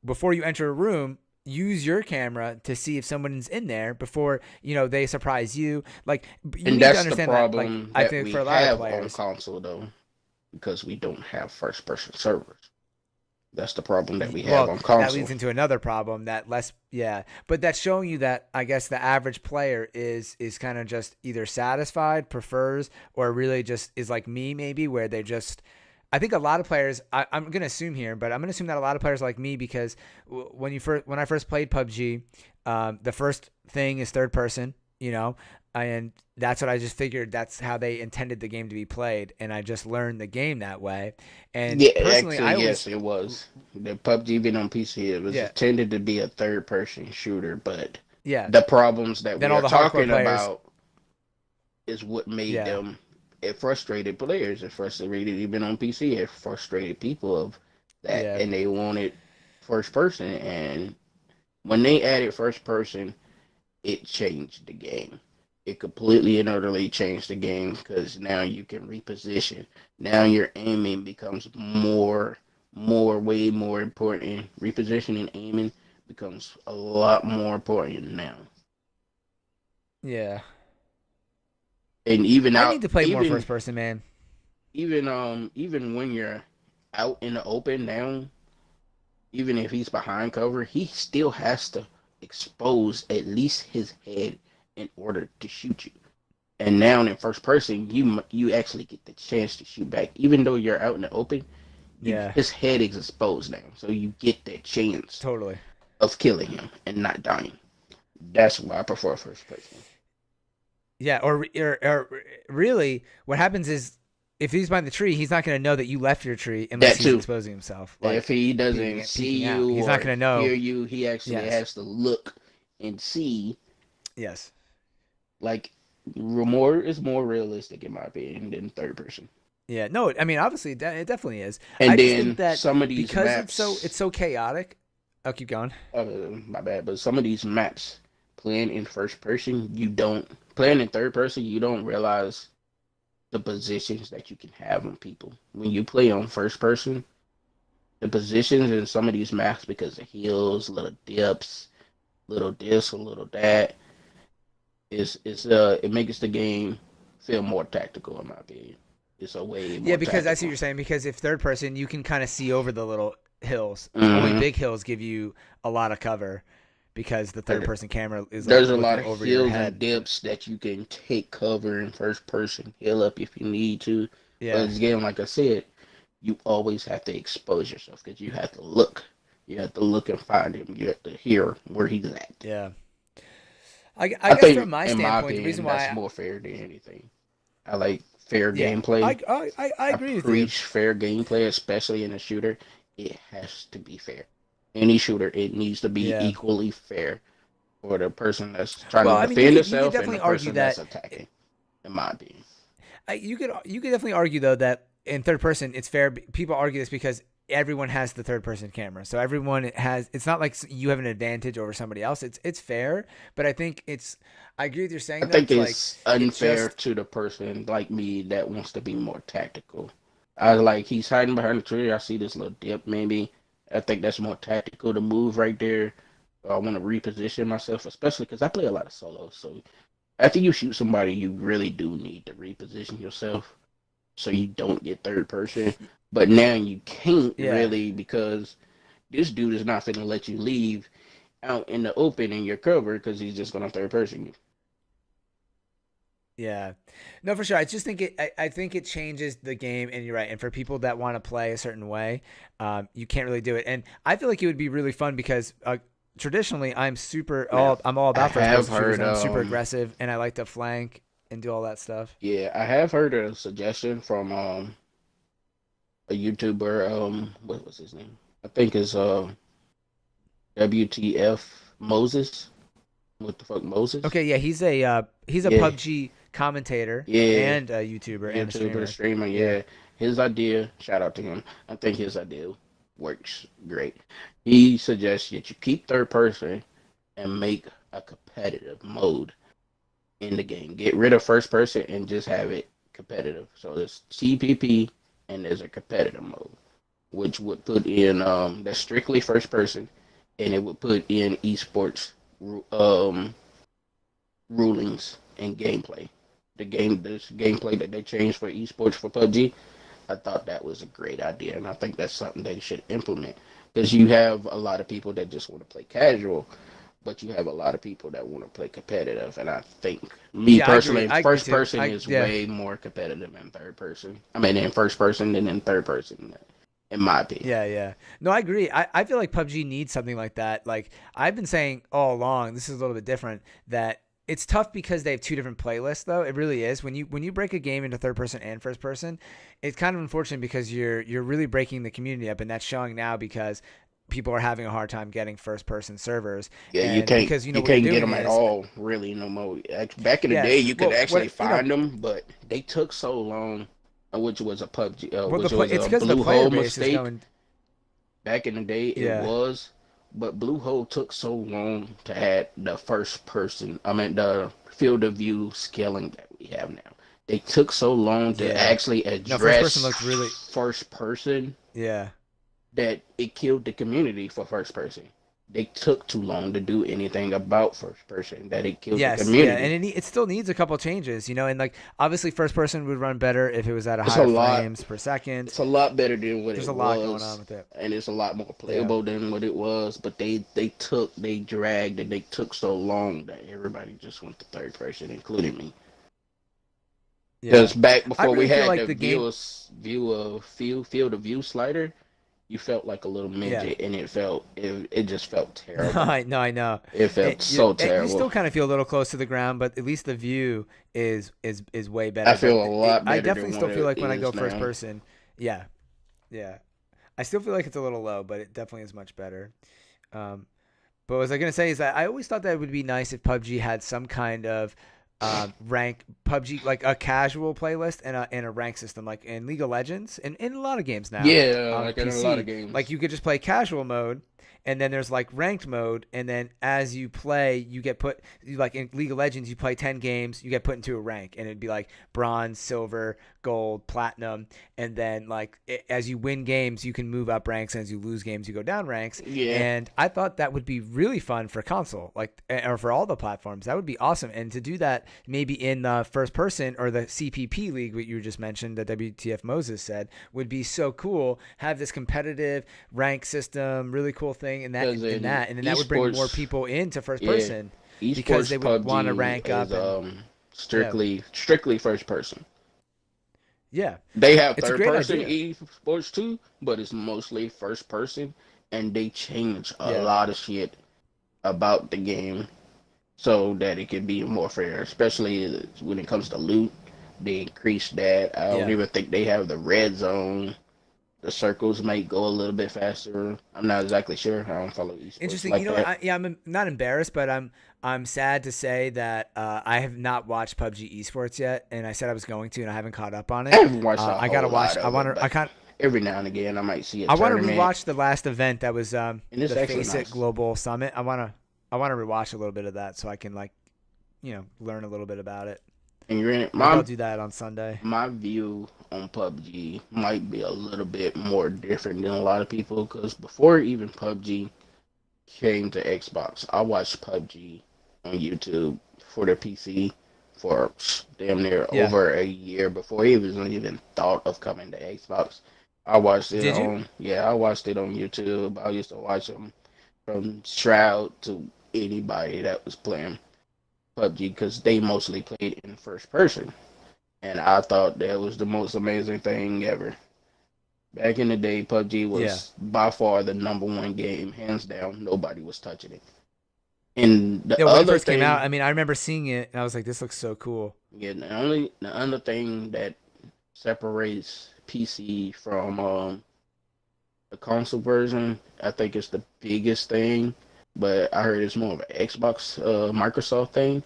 before you enter a room, use your camera to see if someone's in there before, they surprise you. Like you and need to that's the understand that like problem I that think we for a lot of have on players. console, though, because we don't have first person servers. That's the problem that we have Well, on that console. leads into another problem that but that's showing you that I guess the average player is kind of just either satisfied, prefers, or really just is like me maybe where they just. I think a lot of players. I'm gonna assume here, but I'm gonna assume that a lot of players are like me because when I first played PUBG, the first thing is third person. you know, and that's what I just figured. That's how they intended the game to be played, and I just learned the game that way. And Yeah, personally, actually, I yes, always, it was. The PUBG being on PC, it was yeah, intended to be a third-person shooter, but yeah. the problems that Then we all are the hardcore talking players, about is what made yeah, them. It frustrated players. It frustrated even on PC. It frustrated people of that, yeah, and they wanted first person. And when they added first person, it changed the game. It completely and utterly changed the game because now you can reposition. Now your aiming becomes way more important. Repositioning aiming becomes a lot more important now. yeah. And even I out, need to play more first person, man. even when you're out in the open now, even if he's behind cover, he still has to expose at least his head in order to shoot you. And now in first person, you actually get the chance to shoot back, even though you're out in the open. Yeah, His head is exposed now, so you get that chance totally. of killing him and not dying. That's why I prefer first person. Yeah, or really, what happens is if he's behind the tree, he's not going to know that you left your tree unless That he's too. exposing himself, If like he doesn't see peeking out. you He's not or going to know. hear you, he actually Yes, has to look and see. yes. Like more is more realistic in my opinion than third person. Yeah, no, I mean obviously it definitely is. I And just think then that some of these because it's maps, so chaotic. I'll keep going. my bad, but some of these maps playing in first person, you don't playing in third person, you don't realize the positions that you can have on people. When you play on first person, the positions in some of these maps because of hills, little dips, little this, a little that, is it makes the game feel more tactical in my opinion. It's a way Yeah, more because I see what tactical. you're saying. Because if third person, you can kind of see over the little hills. Only Mm-hmm. big hills give you a lot of cover because the third person camera is like There's a lot looking of over your hills and head. dips that you can take cover in first person, heal up if you need to. Yeah, But again, like I said, you always have to expose yourself because you have to look. You have to look and find him. You have to hear where he's at. yeah. I I guess from think, my in my standpoint, the reason opinion, that's why, more fair than anything. I like fair yeah, gameplay. I I agree with you. preach fair gameplay, especially in a shooter. It has to be fair. Any shooter, it needs to be Yeah. equally fair for the person that's trying to Well, I mean, defend you could itself and the definitely argue person that's that attacking. In my opinion, you could definitely argue though that in third person it's fair. People argue this because everyone has the third person camera, so everyone has. It's not like you have an advantage over somebody else. It's fair, but I think it's. I agree with you I saying though. think It's like it's it's unfair just to the person like me that wants to be more tactical. I like he's hiding behind the tree. I see this little dip. Maybe I think that's more tactical to move right there. I want to reposition myself, especially because I play a lot of solos. So after you shoot somebody, you really do need to reposition yourself so you don't get third person. But now you can't yeah. really because this dude is not going to let you leave out in the open in your cover because he's just going to third person you. Yeah, no, for sure. I just think I think it changes the game, and you're right. And for people that want to play a certain way, you can't really do it. And I feel like it would be really fun because traditionally Now, I'm all I about first have person shooters, heard, and I'm super aggressive, and I like to flank and do all that stuff. yeah, I have heard a suggestion from a YouTuber. What was his name? I think it's WTF Moses. What the fuck, Moses? Okay, yeah, he's a Yeah, PUBG commentator yeah, and a YouTuber and a YouTuber, streamer. streamer. Yeah, Yeah, his idea. Shout out to him. I think his idea works great. He suggests that you keep third person and make a competitive mode in the game. Get rid of first person and just have it competitive. So there's TPP and there's a competitive mode, which would put in that's strictly first person, and it would put in esports um rulings and gameplay. This gameplay that they changed for esports for PUBG, I thought that was a great idea, and I think that's something they should implement because you have a lot of people that just want to play casual, but you have a lot of people that want to play competitive, and I think me yeah, I agree. personally, I agree first too. person is Yeah. way more competitive than third person. I mean, in first person than in third person, in my opinion. Yeah, yeah. No, I agree. I feel like PUBG needs something like that. Like I've been saying all along, this is a little bit different, that It's tough because they have two different playlists, though. It really is. When you break a game into third person and first person, it's kind of unfortunate because you're really breaking the community up, and that's showing now because people are having a hard time getting first person servers, Yeah, and because you what you're can't get doing them at is all really no more. Back in the day, yes. you could Well, actually what find them, but they took so long, which was a PUBG, well which was it's a because the player Bluehole base is mistake. going. Back in the day, it Yeah. was, but Bluehole took so long to add the first person. I mean, the field of view scaling that we have now. They took so long to Yeah. actually No, first person looked address really. first person Yeah. that it killed the community for first person. They took too long to do anything about first person that it killed the Yes, yeah, community. and it still needs a couple changes, and like obviously first person would run better if it was at a It's a higher lot. frames per second. It's a lot better than what There's it a lot going on was, with it. and it's a lot more Yeah, playable than what it was. But they dragged, and they took so long that everybody just went to third person, including me. yeah. Because back I before we really feel had like the the game. field of view slider, you felt like a little Yeah, midget, and it just felt no, terrible. I know. It felt so You terrible. still kind of feel a little close to the ground, but at least the view is way I better. But feel a lot I better definitely than what still feel it like when I go is first now. person, yeah, yeah. I still feel like it's a little low, but it definitely is much better. Um, But what was I gonna say is that I always thought that it would be nice if PUBG had some kind of rank PUBG like a casual playlist and a rank system like in League of Legends and in a lot of games now Yeah, on like in a lot PC. of Like games. you could just play casual mode and then there's like ranked mode and then as you play you get put like in League of Legends you play 10 games you get put into a rank and it'd be like bronze, silver, gold, platinum and then like as you win games you can move up ranks and as you lose games you go down ranks Yeah, and I thought that would be really fun for console, like or for all the platforms. That would be awesome. And to do that maybe in the first person or the CPP league, what you just mentioned, that WTF Moses said, would be so cool. Have this competitive rank system, really cool thing, and because in and then that would bring more esports, people into first yeah, person because esports they would want to PUBG rank is up and yeah, strictly first person. yeah. They have It's a third great person idea. esports too, but it's mostly first person, and they change a Yeah, lot of shit about the game so that it can be more fair, especially when it comes to loot. They increase that. I don't yeah. even think they have the red zone. The circles might go a little bit faster. I'm not exactly sure. I don't follow esports Interesting. like that. I'm not embarrassed, but I'm sad to say that I have not watched PUBG esports yet, and I said I was going to, and I haven't caught up on I it. haven't watched a I gotta whole watch. lot of it, I but can't. every now and again I might see a I want to tournament, rewatch the last event that was and it's the actually Face It nice. Global Summit. I want to rewatch a little bit of that so I can like learn a little bit about it. And you're in it. Maybe I'll do that on Sunday. My view on PUBG might be a little bit more different than a lot of people because before even PUBG came to Xbox, I watched PUBG on YouTube for the PC for damn near Yeah. over a year before it was even thought of coming to Xbox. Did you? I watched it on YouTube. I used to watch them from Shroud to anybody that was playing PUBG because they mostly played in first person. And I thought that was the most amazing thing ever. Back in the day, PUBG Yeah. was by far the number one game, hands down. Nobody was touching it. And the Yeah. When it other first came out, thing, I mean, I remember seeing it and I was like, this looks so cool. yeah, the other thing that separates PC from the console version, I think it's the biggest thing. But I heard it's more of an Xbox, Microsoft thing.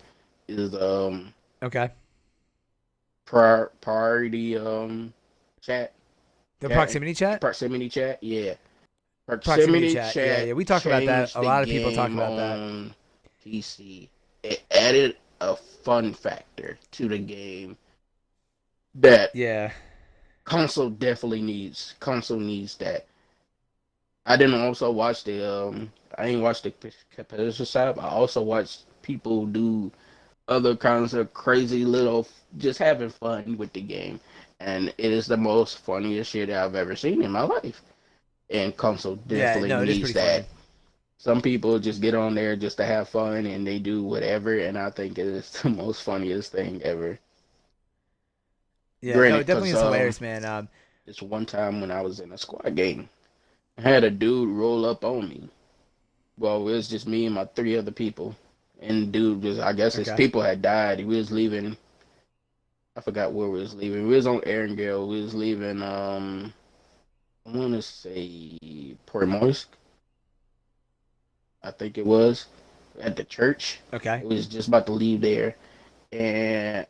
Is Okay. priority chat The chat proximity chat. proximity chat. Yeah, Proximity proximity chat. Yeah. chat Yeah. We talked about that. changed A the lot of people talk game about that. on PC. It added a fun factor to the game that Yeah. Console needs that. I didn't also watch I ain't watched the competitive side. I also watched people do other kinds of crazy little, just having fun with the game, and it is the most funniest shit I've ever seen in my life. And console Yeah. definitely No, it is needs pretty funny. that. Some people just get on there just to have fun and they do whatever, and I think it is the most funniest thing ever. Yeah. No, Granted, it definitely because is hilarious, man. this one time when I was in a squad game, I had a dude roll up on me. Well, it was just me and my three other people. and dude just, I guess his Okay. people had died. He was leaving. I forgot where we was leaving. We was on Erangel. We was leaving. I want to say Port I think it was at the church. Okay. It was just about to leave there, and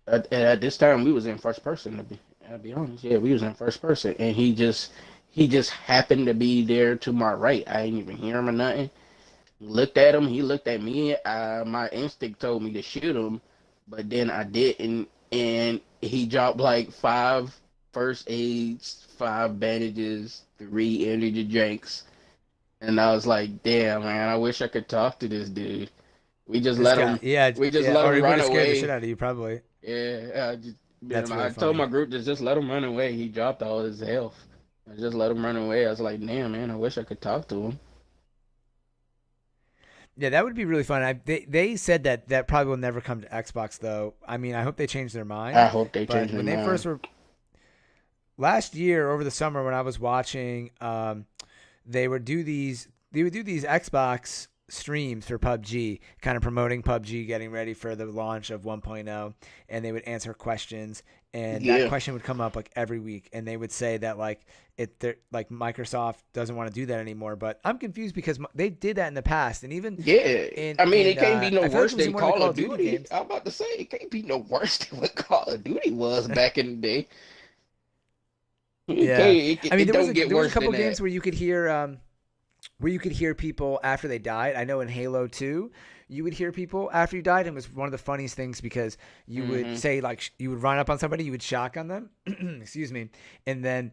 at this time we was in first person. I'll be honest, yeah, we was in first person, and he just happened to be there to my right. I didn't even hear him or nothing. Looked at him, he looked at me. My instinct told me to shoot him, but then I didn't, and he dropped like 5 first aids, 5 bandages, 3 energy drinks. And I was like, damn, man, I wish I could talk to this dude. We just This let guy, him. yeah, We just yeah, let or him he would run have scared the away. shit out of you, probably. Yeah, That's I really told funny. my group to just let him run away. He dropped all his health. I just let him run away. I was like, damn, man, I wish I could talk to him. Yeah, that would be really fun. They said that probably will never come to Xbox though. I mean, I hope they change their I mind. hope they But change their when they first mind. were last year over the summer when I was watching, they would do these Xbox streams for PUBG, kind of promoting PUBG, getting ready for the launch of 1.0, and they would answer questions, and that Yeah, question would come up like every week, and they would say that like Microsoft doesn't want to do that anymore. But I'm confused because they did that in the past, and even yeah. in I mean, it can't be no I feel like worse it was in than one of the Call Call of of Duty Duty. games. I'm about to say it can't be no worse than what Call of Duty was back in the day. It Yeah, can't. I mean It don't get there was a worse couple than that. games where you could hear people after they died. I know in Halo 2, you would hear people after you died, and it was one of the funniest things because you would Hmm. say like you would run up on somebody, you would shotgun them, excuse me, and then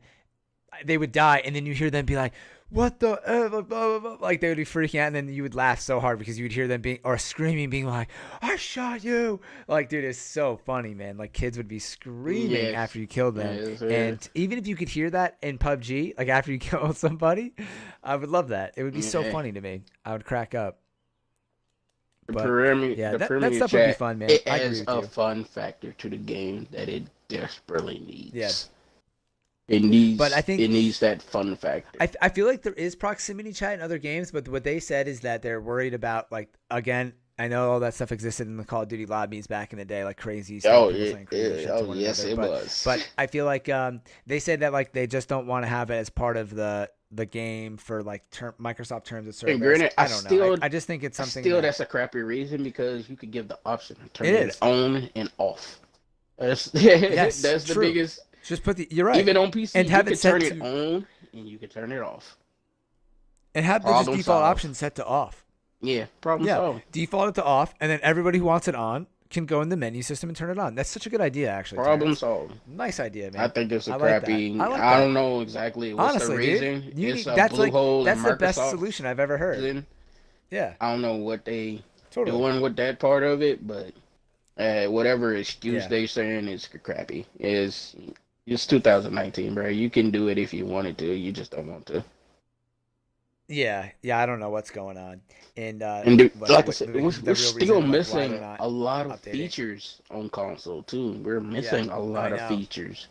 they would die, and then you hear them be like, "What the F?" Blah, blah, blah. Like they would be freaking out, and then you would laugh so hard because you would hear them being or screaming, being like, "I shot you!" Like, dude, it's so funny, man. Like kids would be screaming Yes, after you killed them, yes, yes. and even if you could hear that in PUBG, like after you killed somebody, I would love that. It would be so Yeah. funny to me. I would crack up. The But perimeter, yeah, the that perimeter stuff would be chat, fun, man. it I agree adds with a you. fun factor to the game that it desperately Yeah, needs. It but I needs think it needs that fun factor. I feel like there is proximity chat in other games, but what they said is that they're worried about like again. I know all that stuff existed in the Call of Duty lobbies back in the day, like crazy stuff, Oh, people saying crazy shit to oh one yes, another. it But was. but I feel like they said that like they just don't want to have it as part of the game for like Microsoft terms of And service. granted, I don't know. I just think it's something that that's a crappy reason because you could give the option to turn it it is. on and off. That's Yes, that's the true. biggest. Just put the you're right, Even on PC, and you have it could set turn it to on and you could turn it off. and have the just Problem default solved. option set to off. Yeah, problem Yeah, solved. default it to off, and then everybody who wants it on can go in the menu system and turn it on. That's such a good idea, actually, Problem Terrence. solved. Nice idea, I man. think it's a I like that. crappy. I like I that. don't know exactly what's the Honestly, dude, reason. you It's need a that's blue like hole in that's the best Microsoft. solution I've ever heard. Reason. Yeah, I don't know what they totally. doing with that part of it, but whatever excuse Yeah, they saying is crappy. It's 2019, bro. You can do it if you wanted to. You just don't want to. yeah. I don't know what's going on, and And dude, what, like I what said, the we're real still reason like why they're missing not a lot of updating. features on console too. We're Yeah, missing a I lot of know. features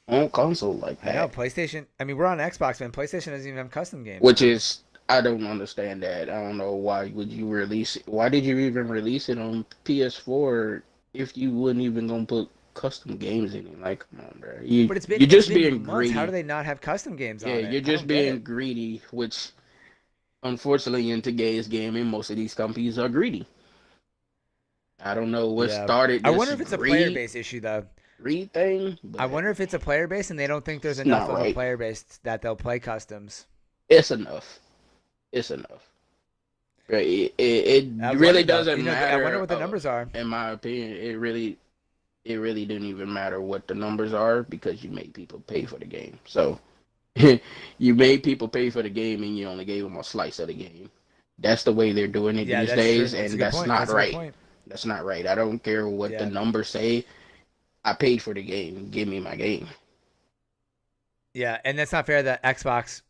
on console like I know. that, PlayStation. I mean, we're on Xbox, man. PlayStation doesn't even have custom games. which is I don't understand that. I don't know why would you release it. Why did you even release it on PS4 if you wouldn't even gonna put custom games in it? Like, come on, bro. But You're it's just been being months. How do greedy. they not have custom games Yeah, on it? you're I just don't get being it. greedy, which unfortunately in today's gaming, most of these companies are greedy. I don't know what Yeah. started I wonder this if it's a player greed base issue though. greed thing, I but wonder if it's a player base and they don't think there's it's enough not of a right. player base that they'll play customs. It's enough. It's enough. Right? It I really wonder though. doesn't I wonder matter. what the numbers are. In my opinion, it really didn't even matter what the numbers are because you made people pay for the game. So you made people pay for the game and you only gave them a slice of the game. That's the way they're doing it Yeah, these that's true. days, That's a and good that's point. not That's a good right. point. That's not right. I don't care what the Yeah. numbers say. I paid for the game. Give me my game. Yeah, and that's not fair that Xbox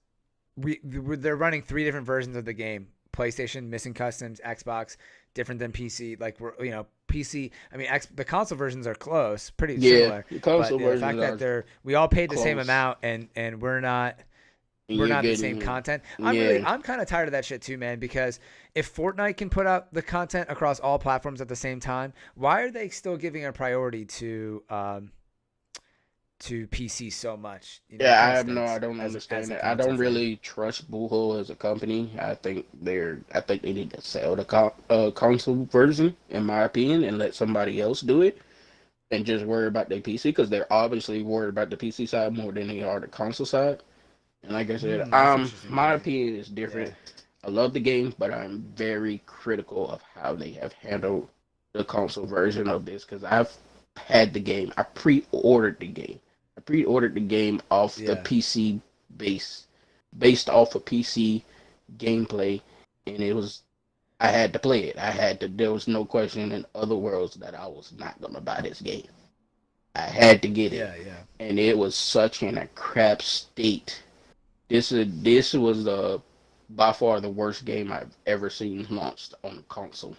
they're running 3 different versions of the game. PlayStation missing customs, Xbox different than PC. Like PC. I mean, the console versions are close, pretty Yeah, similar. the But console the versions fact are that we all paid the same close. amount and we're not And we're you're not the same getting, content. yeah, I'm kind of tired of that shit too, man, because if Fortnite can put out the content across all platforms at the same time, why are they still giving a priority to PC so much? You know, yeah. kind I of have no, I stinks don't as understand a that. I don't content fan. really trust Bluehole as a company. I think they need to sell the console version, in my opinion, and let somebody else do it, and just worry about their PC because they're obviously worried about the PC side more than they are the console side. And like I said, That's an interesting my point. opinion is Yeah. different. I love the game, but I'm very critical of how they have handled the console version of this because I've had the game. I pre-ordered the game. I pre-ordered the game off the Yeah. PC base, based off of PC gameplay, and it was I had to play it. I had to. There was no question in other worlds that I was not gonna buy this game. I had to get it, Yeah. Yeah. and it was such in a crap state. This was the by far the worst game I've ever seen launched on a console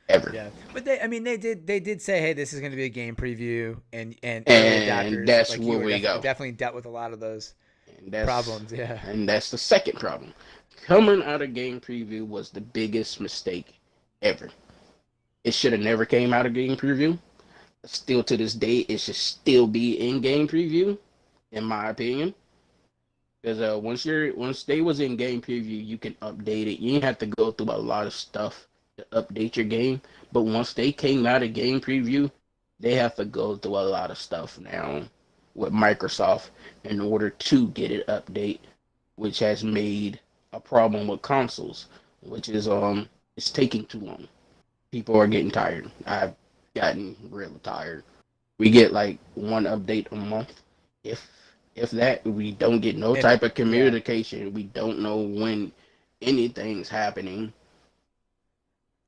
ever. Yeah, but they did say, hey, this is going to be a game preview, and early And adapters that's like you where are we go. definitely dealt with a lot of those And that's problems. Yeah, and that's the second problem. Coming out of game preview was the biggest mistake ever. It should have never came out of game preview. Still to this day, it should still be in game preview, in my opinion. Because once they was in game preview, you can update it. You didn't have to go through a lot of stuff to update your game. But once they came out of game preview, they have to go through a lot of stuff now with Microsoft in order to get it update, which has made a problem with consoles, which is it's taking too long. People are getting tired. I've gotten really tired. We get like one update a month, if if that. We don't get no and type of yeah, communication. We don't know when anything's happening.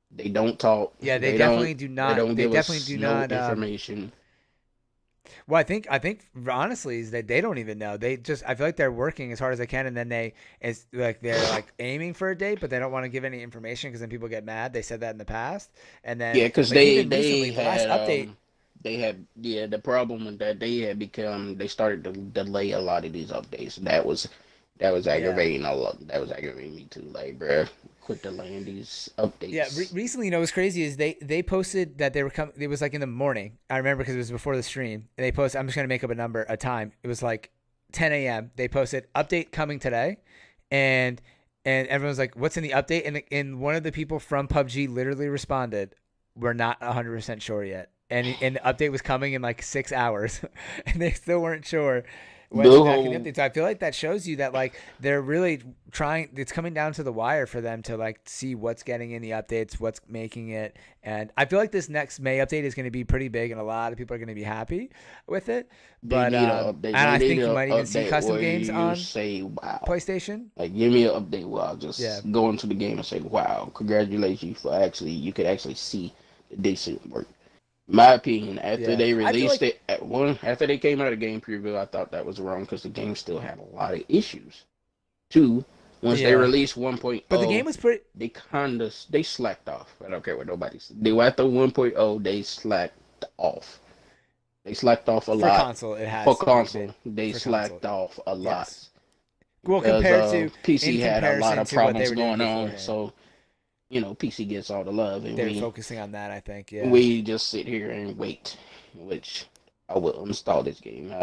They don't talk. yeah, they They definitely don't. do They not. don't They give definitely us do no not. information. Well, I think honestly is that they don't even know. They just I feel like they're working as hard as they can, and then they're like aiming for a date, but they don't want to give any information because then people get mad. They said that in the past, and then Yeah, because like they even they recently, the last had update. they had yeah, the problem with that they had become they started to delay a lot of these updates. That was Yeah. aggravating a lot. That was aggravating me too. Like, bruh, quit delaying these Yeah, updates. recently, what's crazy is they posted that they were coming. It was like in the morning. I remember because it was before the stream. And they posted. I'm just gonna make up a time. It was like 10 a.m. They posted update coming today, and and everyone's like, "What's in the update?" And one of the people from PUBG literally responded, "We're not 100% sure yet." And the update was coming in like 6 hours, and they still weren't sure what's The exactly in the whole update. So I feel like that shows you that like they're really trying. It's coming down to the wire for them to like see what's getting in the updates, what's making it. And I feel like this next May update is going to be pretty big, and a lot of people are going to be happy with it. They But need an update. and They I need think you an might even see update custom where games you on say, "Wow." PlayStation. Like, give me an update where I'll Yeah, just go into the game and say, "Wow, congratulations for actually you could actually see the decent work." My opinion, after yeah. they I feel released like it at one, after they came out of game preview, I thought that was wrong because the game still had a lot of issues. Two, once they yeah, released but the 1.0, game was pretty they slacked off. I don't care what nobody said. They after 1.0, they slacked off. They slacked off a for lot. console. It For has console, been they for console. slacked off a lot Yes. Well, because in PC had a lot comparison of to what they problems were doing going on. beforehand, So PC gets all the love, and they were we focusing on that. I think. Yeah. we just sit here and wait, which I will install this game.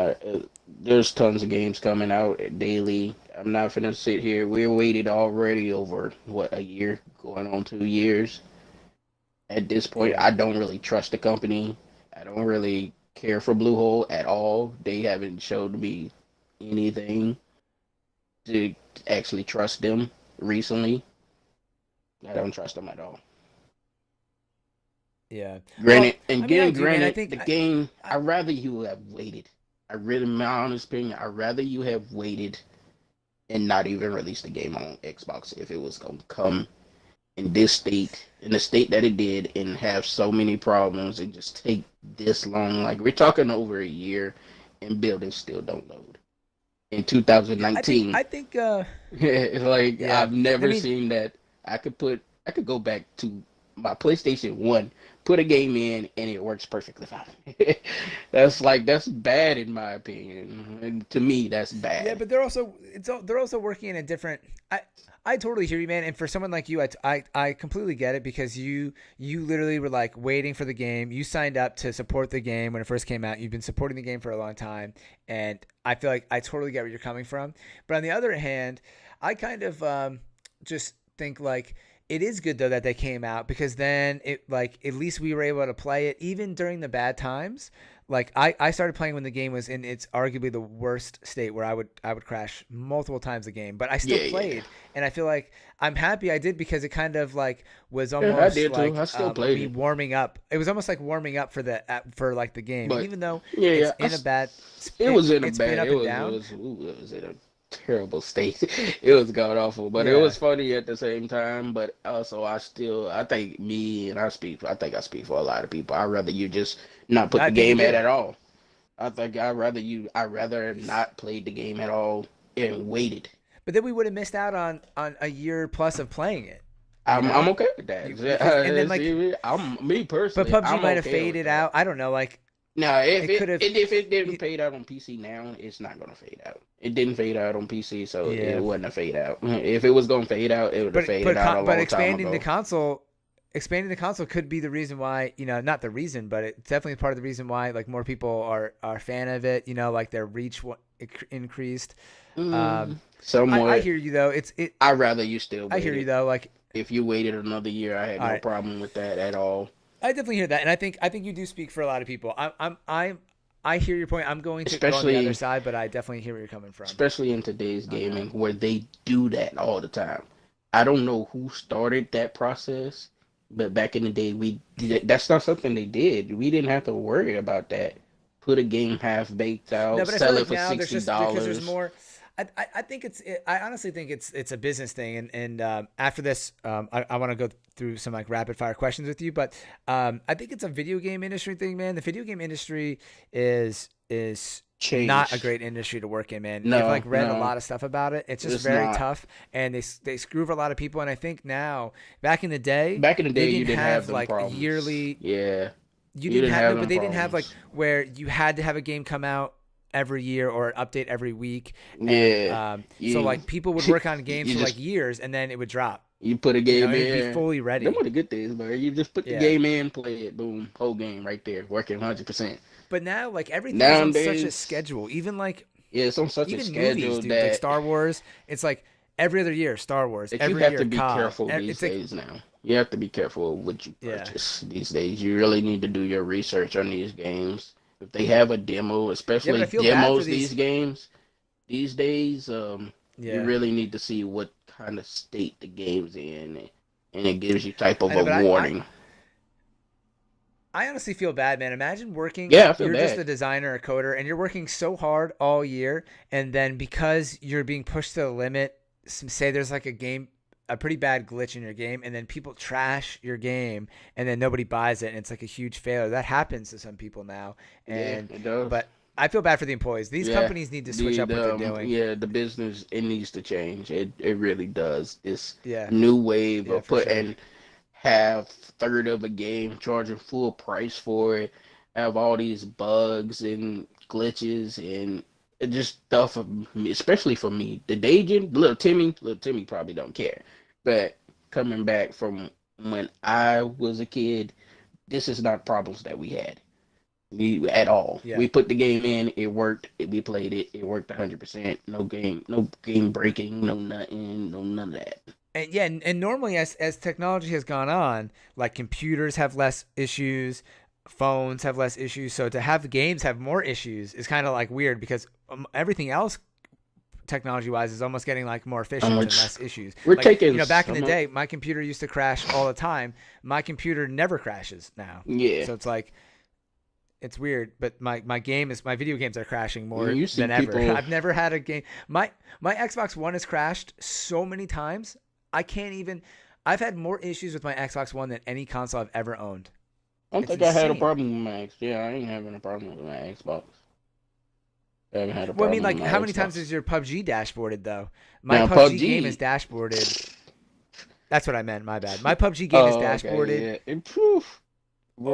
There's tons of games coming out daily. I'm not gonna sit here. We're waited already over what, a year, going on 2 years. At this point, Yeah. I don't really trust the company. I don't really care for Bluehole at all. They haven't showed me anything to actually trust them recently. I don't trust them at all. Yeah. Granted, Well, and I mean, I getting do, man. I granted, think the game, I, I'd rather you have waited. I really, my honest opinion, I'd rather you have waited and not even release the game on Xbox if it was going to come in this state, in the state that it did, and have so many problems and just take this long. Like, we're talking over a year and buildings still don't load. In yeah, I think 2019, I think like, yeah. I've I never mean, seen that. I could go back to my PlayStation 1, put a game in, and it works perfectly fine. That's bad in my opinion. And to me, that's Yeah, bad. but they're also working in a different. I totally hear you, man. And for someone like you, I completely get it because you literally were like waiting for the game. You signed up to support the game when it first came out. You've been supporting the game for a long time, and I feel like I totally get where you're coming from. But on the other hand, I kind of just think like it is good though that they came out because then it like at least we were able to play it even during the bad times. Like I started playing when the game was in its arguably the worst state where I would crash multiple times a game, but I still Yeah, yeah. played, and I feel like I'm happy I did because it kind of like was Yeah, I almost did too. like I still played me it. warming up. It was almost like warming up for for like the game, But even though yeah, it's yeah. in a bad, It was in a it's been bad. up It and was. It down. was. Ooh, it was in a terrible state. It was god awful, but it Yeah, was funny at the same time. But also, I think me and I speak. I think I speak for a lot of people. I'd rather you just not put I the think you game do. at all. I think I'd rather not played the game at all and waited. But then we would have missed out on a year plus of playing it. You I'm know, okay with that. because and then like, See, I'm me but personally. PUBG I'm might have okay with faded that. out. I don't know. Like Now, it could have. if it didn't fade out on PC now, it's not gonna fade out. It didn't fade out on PC, so it Yeah, wasn't a fade out. If it was gonna fade out, it would have faded out a but long time ago. expanding the console could be the reason why, not the reason, but it's definitely part of the reason why like more people are a fan of it. Like their reach increased. Um, I Somewhat. hear you though. I'd rather you still I hear you waited. though. Like If you waited another year, I had all no right, problem with that at all. I definitely hear that, and I think you do speak for a lot of people. I hear your point. I'm going to go on the other Especially side, but I definitely hear where you're coming from especially in today's on that. gaming where they do that all the time. I don't know who started that process, but back in the day, that's not something they did. We didn't have to worry about that. Put a game half baked No, out, but I feel sell it like for now there's sixty just because there's dollars. more. I think I honestly think it's a business thing, and after this, I want to go through some like rapid fire questions with you, but I think it's a video game industry thing, man. The video game industry is not a Changed. great industry to work in, man. I've No, like read a no, lot of stuff about it. It's just it's very not. tough, and they screw over a lot of people. And I think now, back in the day, Back in the they day, you didn't didn't have have them like problems. yearly. Yeah, You you didn't didn't have have no, but them they didn't have like problems. where you had to have a game come out every year or an update every week, and Yeah, so you like people would work on games you for just like years, and then it would drop, you put a game and it'd be in. fully Them ready. were the good days, bro. You just put the Yeah, game in, play it, boom, whole game right there, working 100%. but now like everything is on such a Nowadays, schedule. yeah, it's on such a Even movies, schedule dude. Like that Star Wars, it's like every other year Star Wars, you every have to year be COD. careful these It's like days now. You have to be careful of what you yeah, purchase these days. You really need to do your research on these games. If they have a demo, yeah. But I especially feel bad for demos these. these days, you Yeah, really need to see what kind of state the game's in, and it gives you type of I know, a but warning. I honestly feel bad, man. Imagine working, Yeah, I feel you're just bad. a designer or coder, and you're working so hard all year, and then because you're being pushed to the limit, say there's like a pretty bad glitch in your game, and then people trash your game, and then nobody buys it, and it's like a huge failure. That happens to some people now, Yeah, and it does. but I feel bad for the employees. These Yeah, companies need to switch up what they're doing. the business it needs to change. It really does. This Yeah, new wave yeah, of for sure. putting half third of a game, charging full price for it, have all these bugs and glitches and it just stuff of me, especially for me. The Dajin, little Timmy probably don't care, but coming back from when I was a kid, this is not problems that we had. We at all. Yeah. We put the game in, it worked. We played it. It worked 100%. No game breaking, no nothing, no none of that. And yeah, and normally as technology has gone on, like computers have less issues, phones have less issues. So to have games have more issues is kind of like weird because everything else technology wise is almost getting like more How efficient and much less issues. we're Like, taking back in the some day, my computer used to crash all the time. My computer never crashes now. yeah. So it's like it's weird, but my video games are crashing more You see than ever. people I've never had a game. My Xbox One has crashed so many times. I can't even. I've had more issues with my Xbox One than any console I've ever owned. I don't It's think I had a insane. problem with my X. Yeah, I ain't having a problem with my Xbox. I haven't had a Well, I mean, problem with like, my how many times Xbox. is your PUBG dashboarded though? My Now PUBG game is PUBG, dashboarded. That's what I meant. My bad. My PUBG game is Oh, okay, dashboarded yeah. Improve.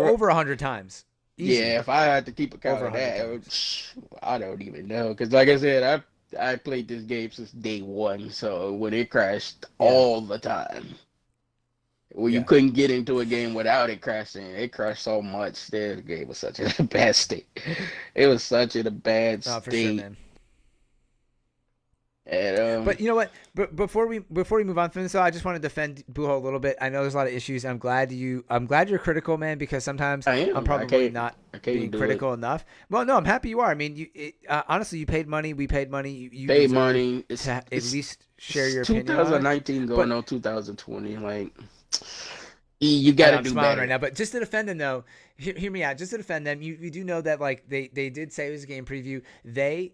over 100 times. Easy. Yeah, if I had to keep a count Over of 100 that, times. I don't even know. Because, like I said, I played this game since day one. So when it crashed Yeah. all the time, when you Yeah. couldn't get into a game without it crashing, it crashed so much. The game was such a bad state. It was such in a bad Oh, for sure, state. man. And But you know what? But before we move on from this, though, I just want to defend Buho a little bit. I know there's a lot of issues. I'm glad you're critical, man, because sometimes I I'm am. probably not I can't being do it. critical enough. Well, no, I'm happy you are. I mean, honestly, you paid money. We paid money. You Pay deserve money. to at least share It's your opinion on it. 2019 going But on 2020. Like you I got know to I'm do smiling right better. now, but just to defend them though, hear me out. Just to defend them, you do know that like they did say it was a game preview. They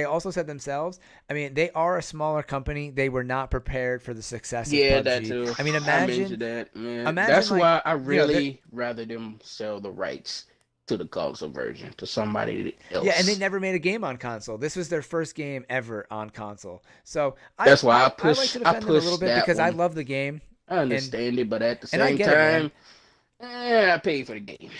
also said themselves. I mean, they are a smaller company. They were not prepared for the success of Yeah, that PUBG. too. I mean, I mentioned that, man. imagine That's like why I you know, really rather them sell the rights to the console version to somebody yeah, and they else. never made a game on console. This was their first game ever on console. So I That's why I, I like to I defend them a little pushed bit that because I one. love the game I and understand it, but at the I same get it, man. time, I paid for the game.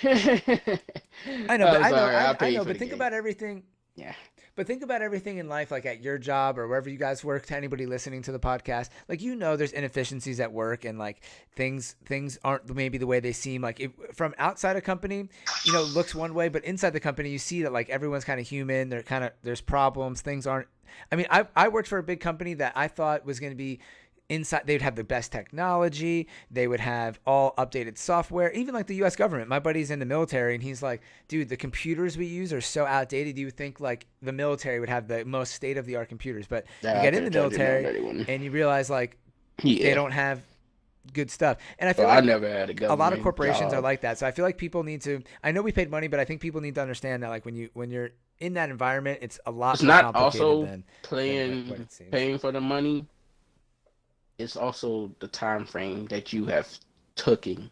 I know, but I'm I know, sorry, I I paid know, for but the think game. about everything. Yeah. But think about everything in life, like at your job or wherever you guys work. To anybody listening to the podcast, like there's inefficiencies at work, and like things aren't maybe the way they seem. Like from outside a company, looks one way, but inside the company, you see that like everyone's kind of human. There's problems. Things aren't. I mean, I worked for a big company that I thought was going to be inside. They'd have the best technology. They would have all updated software, even like the US government. My buddy's in the military and he's like, dude, the computers we use are so outdated. You would think like the military would have the most state of the art computers, but you Yeah, I get in could the have told you about military that one. and you realize like they Yeah. don't have good stuff. And I Well, feel I like never had a a lot of government corporations are job. like that. So I feel like people need to, I know we paid money, but I think people need to understand that like when you're in that environment, it's a lot It's more not complicated also than what it seems. paying for the money. It's also the time frame that you have taken.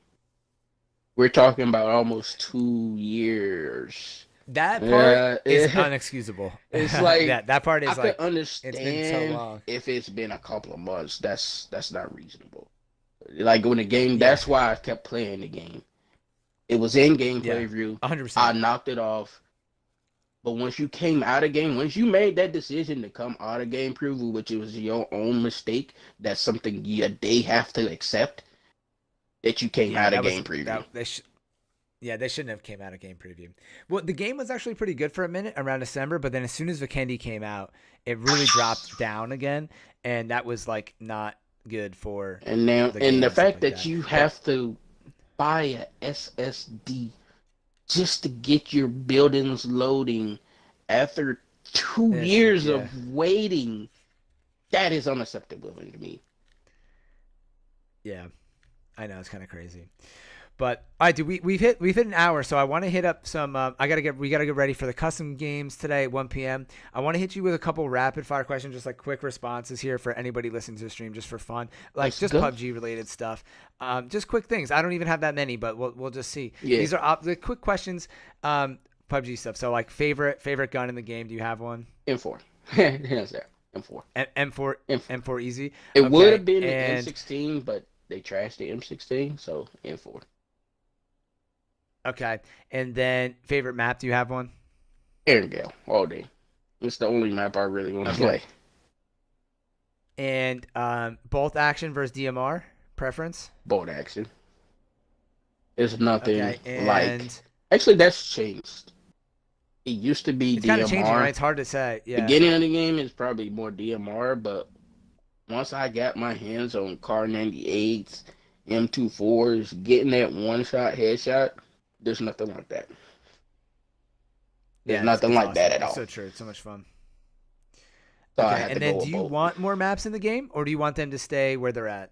We're talking about almost 2 years. That part Yeah, is unexcusable. it's like That part I is could like it's been so understand long. if it's been a couple of months. That's not reasonable. Like when the game, Yeah, that's why I kept playing the game. It was in yeah, gameplay review. I 100%. knocked it off. But once you came out of game, once you made that decision to come out of game preview, which it was your own mistake, that's something they have to accept that you came Yeah, out of that was game preview. that they shouldn't have came out of game preview. Well, the game was actually pretty good for a minute around December, but then as soon as Vikendi came out, it really dropped down again, and that was like not good for And now, the and game the and stuff fact like that that. you But have to buy a SSD just to get your buildings loading after two years yeah, of waiting, that is unacceptable to me. yeah, I know it's kind of crazy. But all right, dude, we've hit an hour, so I want to hit up some. We gotta get ready for the custom games today at 1 p.m. I want to hit you with a couple rapid fire questions, just like quick responses here for anybody listening to the stream, just for fun, like Let's just go. PUBG related stuff. Just quick things. I don't even have that many, but we'll just see. Yeah, These are the quick questions. PUBG stuff. So like favorite gun in the game. Do you have one? M4. Hands down, M4. M4 M4. M4 easy. It would Okay, have been the and M16, but they trashed the M16, so M4. okay, and then favorite map. Do you have one? Aaron Gale, all day. It's the only map I really want to Okay. play. And both action versus DMR preference. Bolt action. It's nothing Okay, like. and Actually, that's changed. It used to be it's kind of changing, right? DMR. It's hard to say. Yeah. Beginning of the game is probably more DMR, but once I got my hands on Car 98s, M24s, getting that one shot headshot, there's nothing like that. There's Yeah, nothing it's like awesome. that at It's all. so true. It's so much fun. So I Okay, had to and go then with do you both. want more maps in the game, or do you want them to stay where they're at?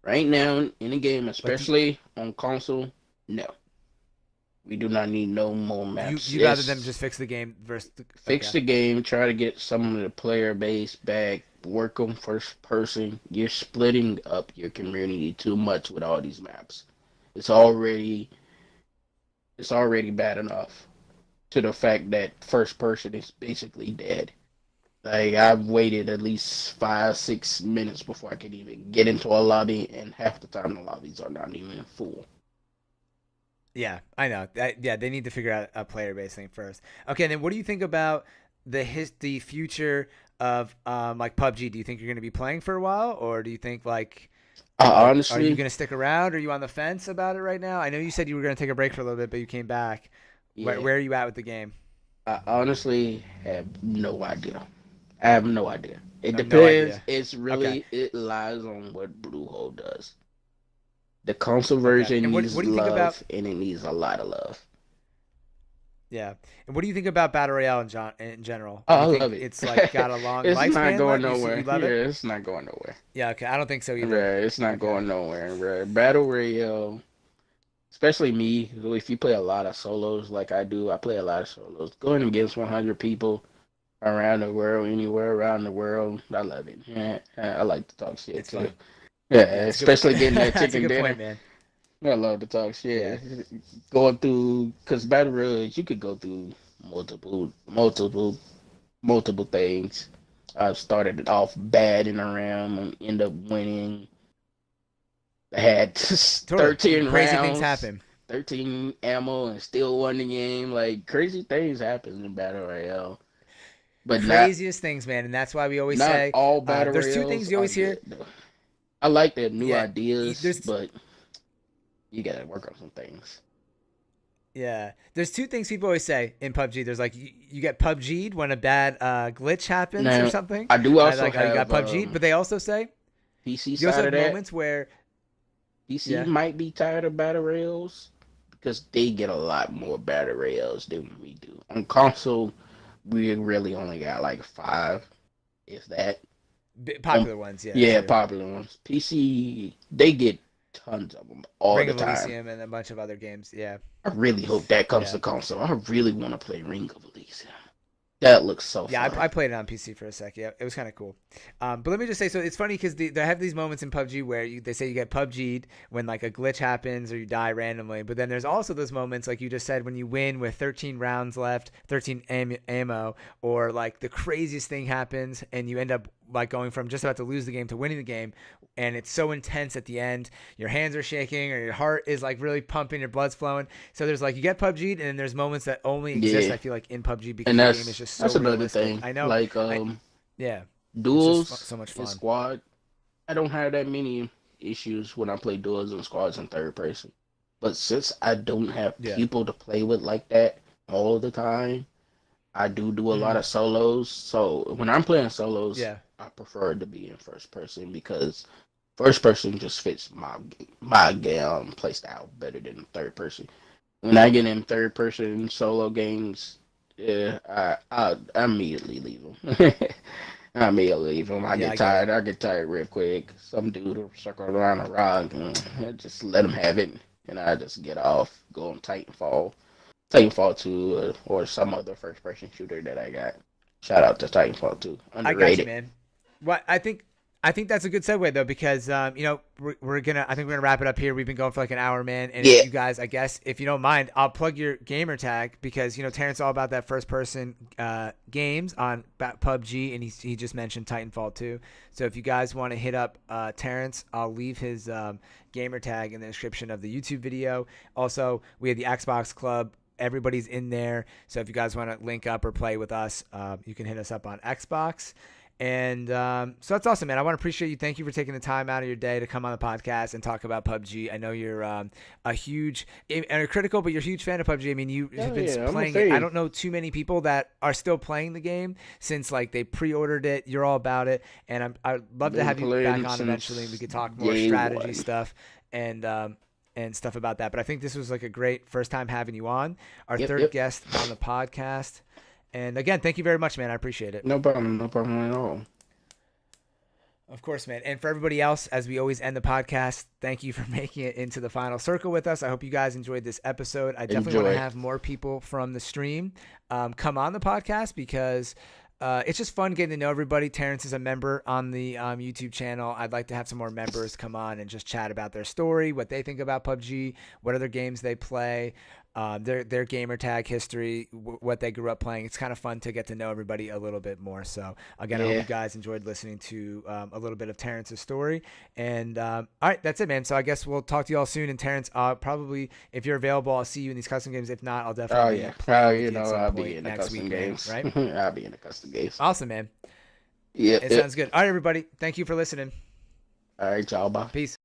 Right now, in the game, Like, especially on console, no. We do not need no more maps. you rather them just fix the game versus Fix the game, try to get some of the player base back, work on first person. You're splitting up your community too much with all these maps. It's already bad enough to the fact that first person is basically dead. Like I've waited at least 5, 6 minutes before I could even get into a lobby, and half the time the lobbies are not even full. Yeah, I know. Yeah, they need to figure out a player base thing first. Okay, and then what do you think about the future of like PUBG? Do you think you're going to be playing for a while, or do you think like are you Honestly, going to stick around? Are you on the fence about it right now? I know you said you were going to take a break for a little bit, but you came back. yeah, Where are you at with the game? I honestly have no idea. I have no idea. It I have no depends. idea. Okay. It lies on what Bluehole does. The console Okay. version And needs what do you think about love, and it needs a lot of love. yeah? And what do you think about battle royale in general? Oh, Do I you love think it. it's like got a long It's not lifespan going left? You nowhere. love Yeah, it? it's not going nowhere. Yeah. Okay. I don't think so either. Bruh, it's not Okay. going nowhere, bruh. Battle Royale, especially me, who if you play a lot of solos like I do, I play a lot of solos. Going against 100 people around the world, anywhere around the world, I love it. Yeah, I like to talk shit It's too. fun. Yeah, Yeah, it's a good. especially getting that That's a chicken good dinner. point, man. I love to talk Yeah. shit. Going through, because Battle Royale, you could go through multiple things. I started it off bad in a round and end up winning. I had Totally. 13 Crazy things rounds, happen. 13 ammo, and still won the game. Like crazy things happen in Battle Royale, but Craziest things, man. And that's why we always not say all Battle there's two Royales things you are always hear. good though. I like their new Yeah. ideas, There's but you gotta work on some things. yeah. There's two things people always say in PUBG. There's like you get PUBG'd when a bad glitch happens or Now, something. I do also Like you got have PUBG'd, but they also say PC you also side of have that. moments where PC yeah. might be tired of Battle Royales because they get a lot more Battle Royales than we do. On console, we really only got like five, if that. Popular ones, yeah, Yeah, true. popular ones. PC, they get tons of them all Ring the of time. Elysium and a bunch of other games. Yeah. I really hope that comes Yeah. to console. I really want to play Ring of Elysium. That looks so Yeah, fun. I played it on PC for a sec. Yeah, it was kind of cool. But let me just say, so it's funny because they have these moments in PUBG where they say you get PUBG'd when like a glitch happens or you die randomly. But then there's also those moments, like you just said, when you win with 13 rounds left, 13 ammo, or like the craziest thing happens and you end up like going from just about to lose the game to winning the game. And it's so intense at the end, your hands are shaking or your heart is like really pumping, your blood's flowing. So there's like you get PUBG'd, and then there's moments that only exist. Yeah, I feel like in PUBG and because the game is just so that's another realistic. thing. I know. Like I yeah, it's just duels so much and fun. squad. I don't have that many issues when I play duels and squads in third person. But since I don't have Yeah. people to play with like that all the time, I do a lot Mm, of solos. So when I'm playing solos, yeah. I prefer to be in first person because first person just fits my play style better than third person. When I get in third person solo games, yeah, I immediately leave them. I immediately leave them. I Yeah, get I get tired. it. I get tired real quick. Some dude will circle around a rock and I just let him have it, and I just get off, go on Titanfall 2, or some other first person shooter that I got. Shout out to Titanfall 2, I got you, underrated. man. What I think that's a good segue though because we're gonna I think we're gonna wrap it up here. We've been going for like an hour, man. And if Yeah, you guys, I guess if you don't mind, I'll plug your gamer tag because Terrance all about that first person games on PUBG, and he just mentioned Titanfall 2. So if you guys want to hit up Terrance, I'll leave his gamer tag in the description of the YouTube video. Also, we have the Xbox Club. Everybody's in there. So if you guys want to link up or play with us, you can hit us up on Xbox. And so that's awesome, man. I want to appreciate you. Thank you for taking the time out of your day to come on the podcast and talk about PUBG. I know you're a huge and you're critical, but you're a huge fan of PUBG. I mean, you've hell been yeah, I'm a playing it. I fan. don't know too many people that are still playing the game since like they pre-ordered it. You're all about it, and I'd love to Been have you back playing on eventually. And we since could talk more day strategy one. stuff and stuff about that. But I think this was like a great first time having you on, our Yep, third yep. guest on the podcast. And again, thank you very much, man. I appreciate it. No problem at all. Of course, man. And for everybody else, as we always end the podcast, thank you for making it into the final circle with us. I hope you guys enjoyed this episode. I definitely want to Enjoy. have more people from the stream come on the podcast because it's just fun getting to know everybody. Terrance is a member on the YouTube channel. I'd like to have some more members come on and just chat about their story, what they think about PUBG, what other games they play. their gamer tag history, what they grew up playing. It's kind of fun to get to know everybody a little bit more. So again, I hope you guys enjoyed listening to a little bit of Terrance's story. And all right, that's it, man. So I guess we'll talk to you all soon. And Terrance, probably if you're available, I'll see you in these custom games. If not, I'll definitely. I'll be in the next custom week, games. man, right? I'll be in the custom games. Awesome, man. Yeah, it sounds good. All right, everybody. Thank you for listening. All right, y'all. Bye. Peace.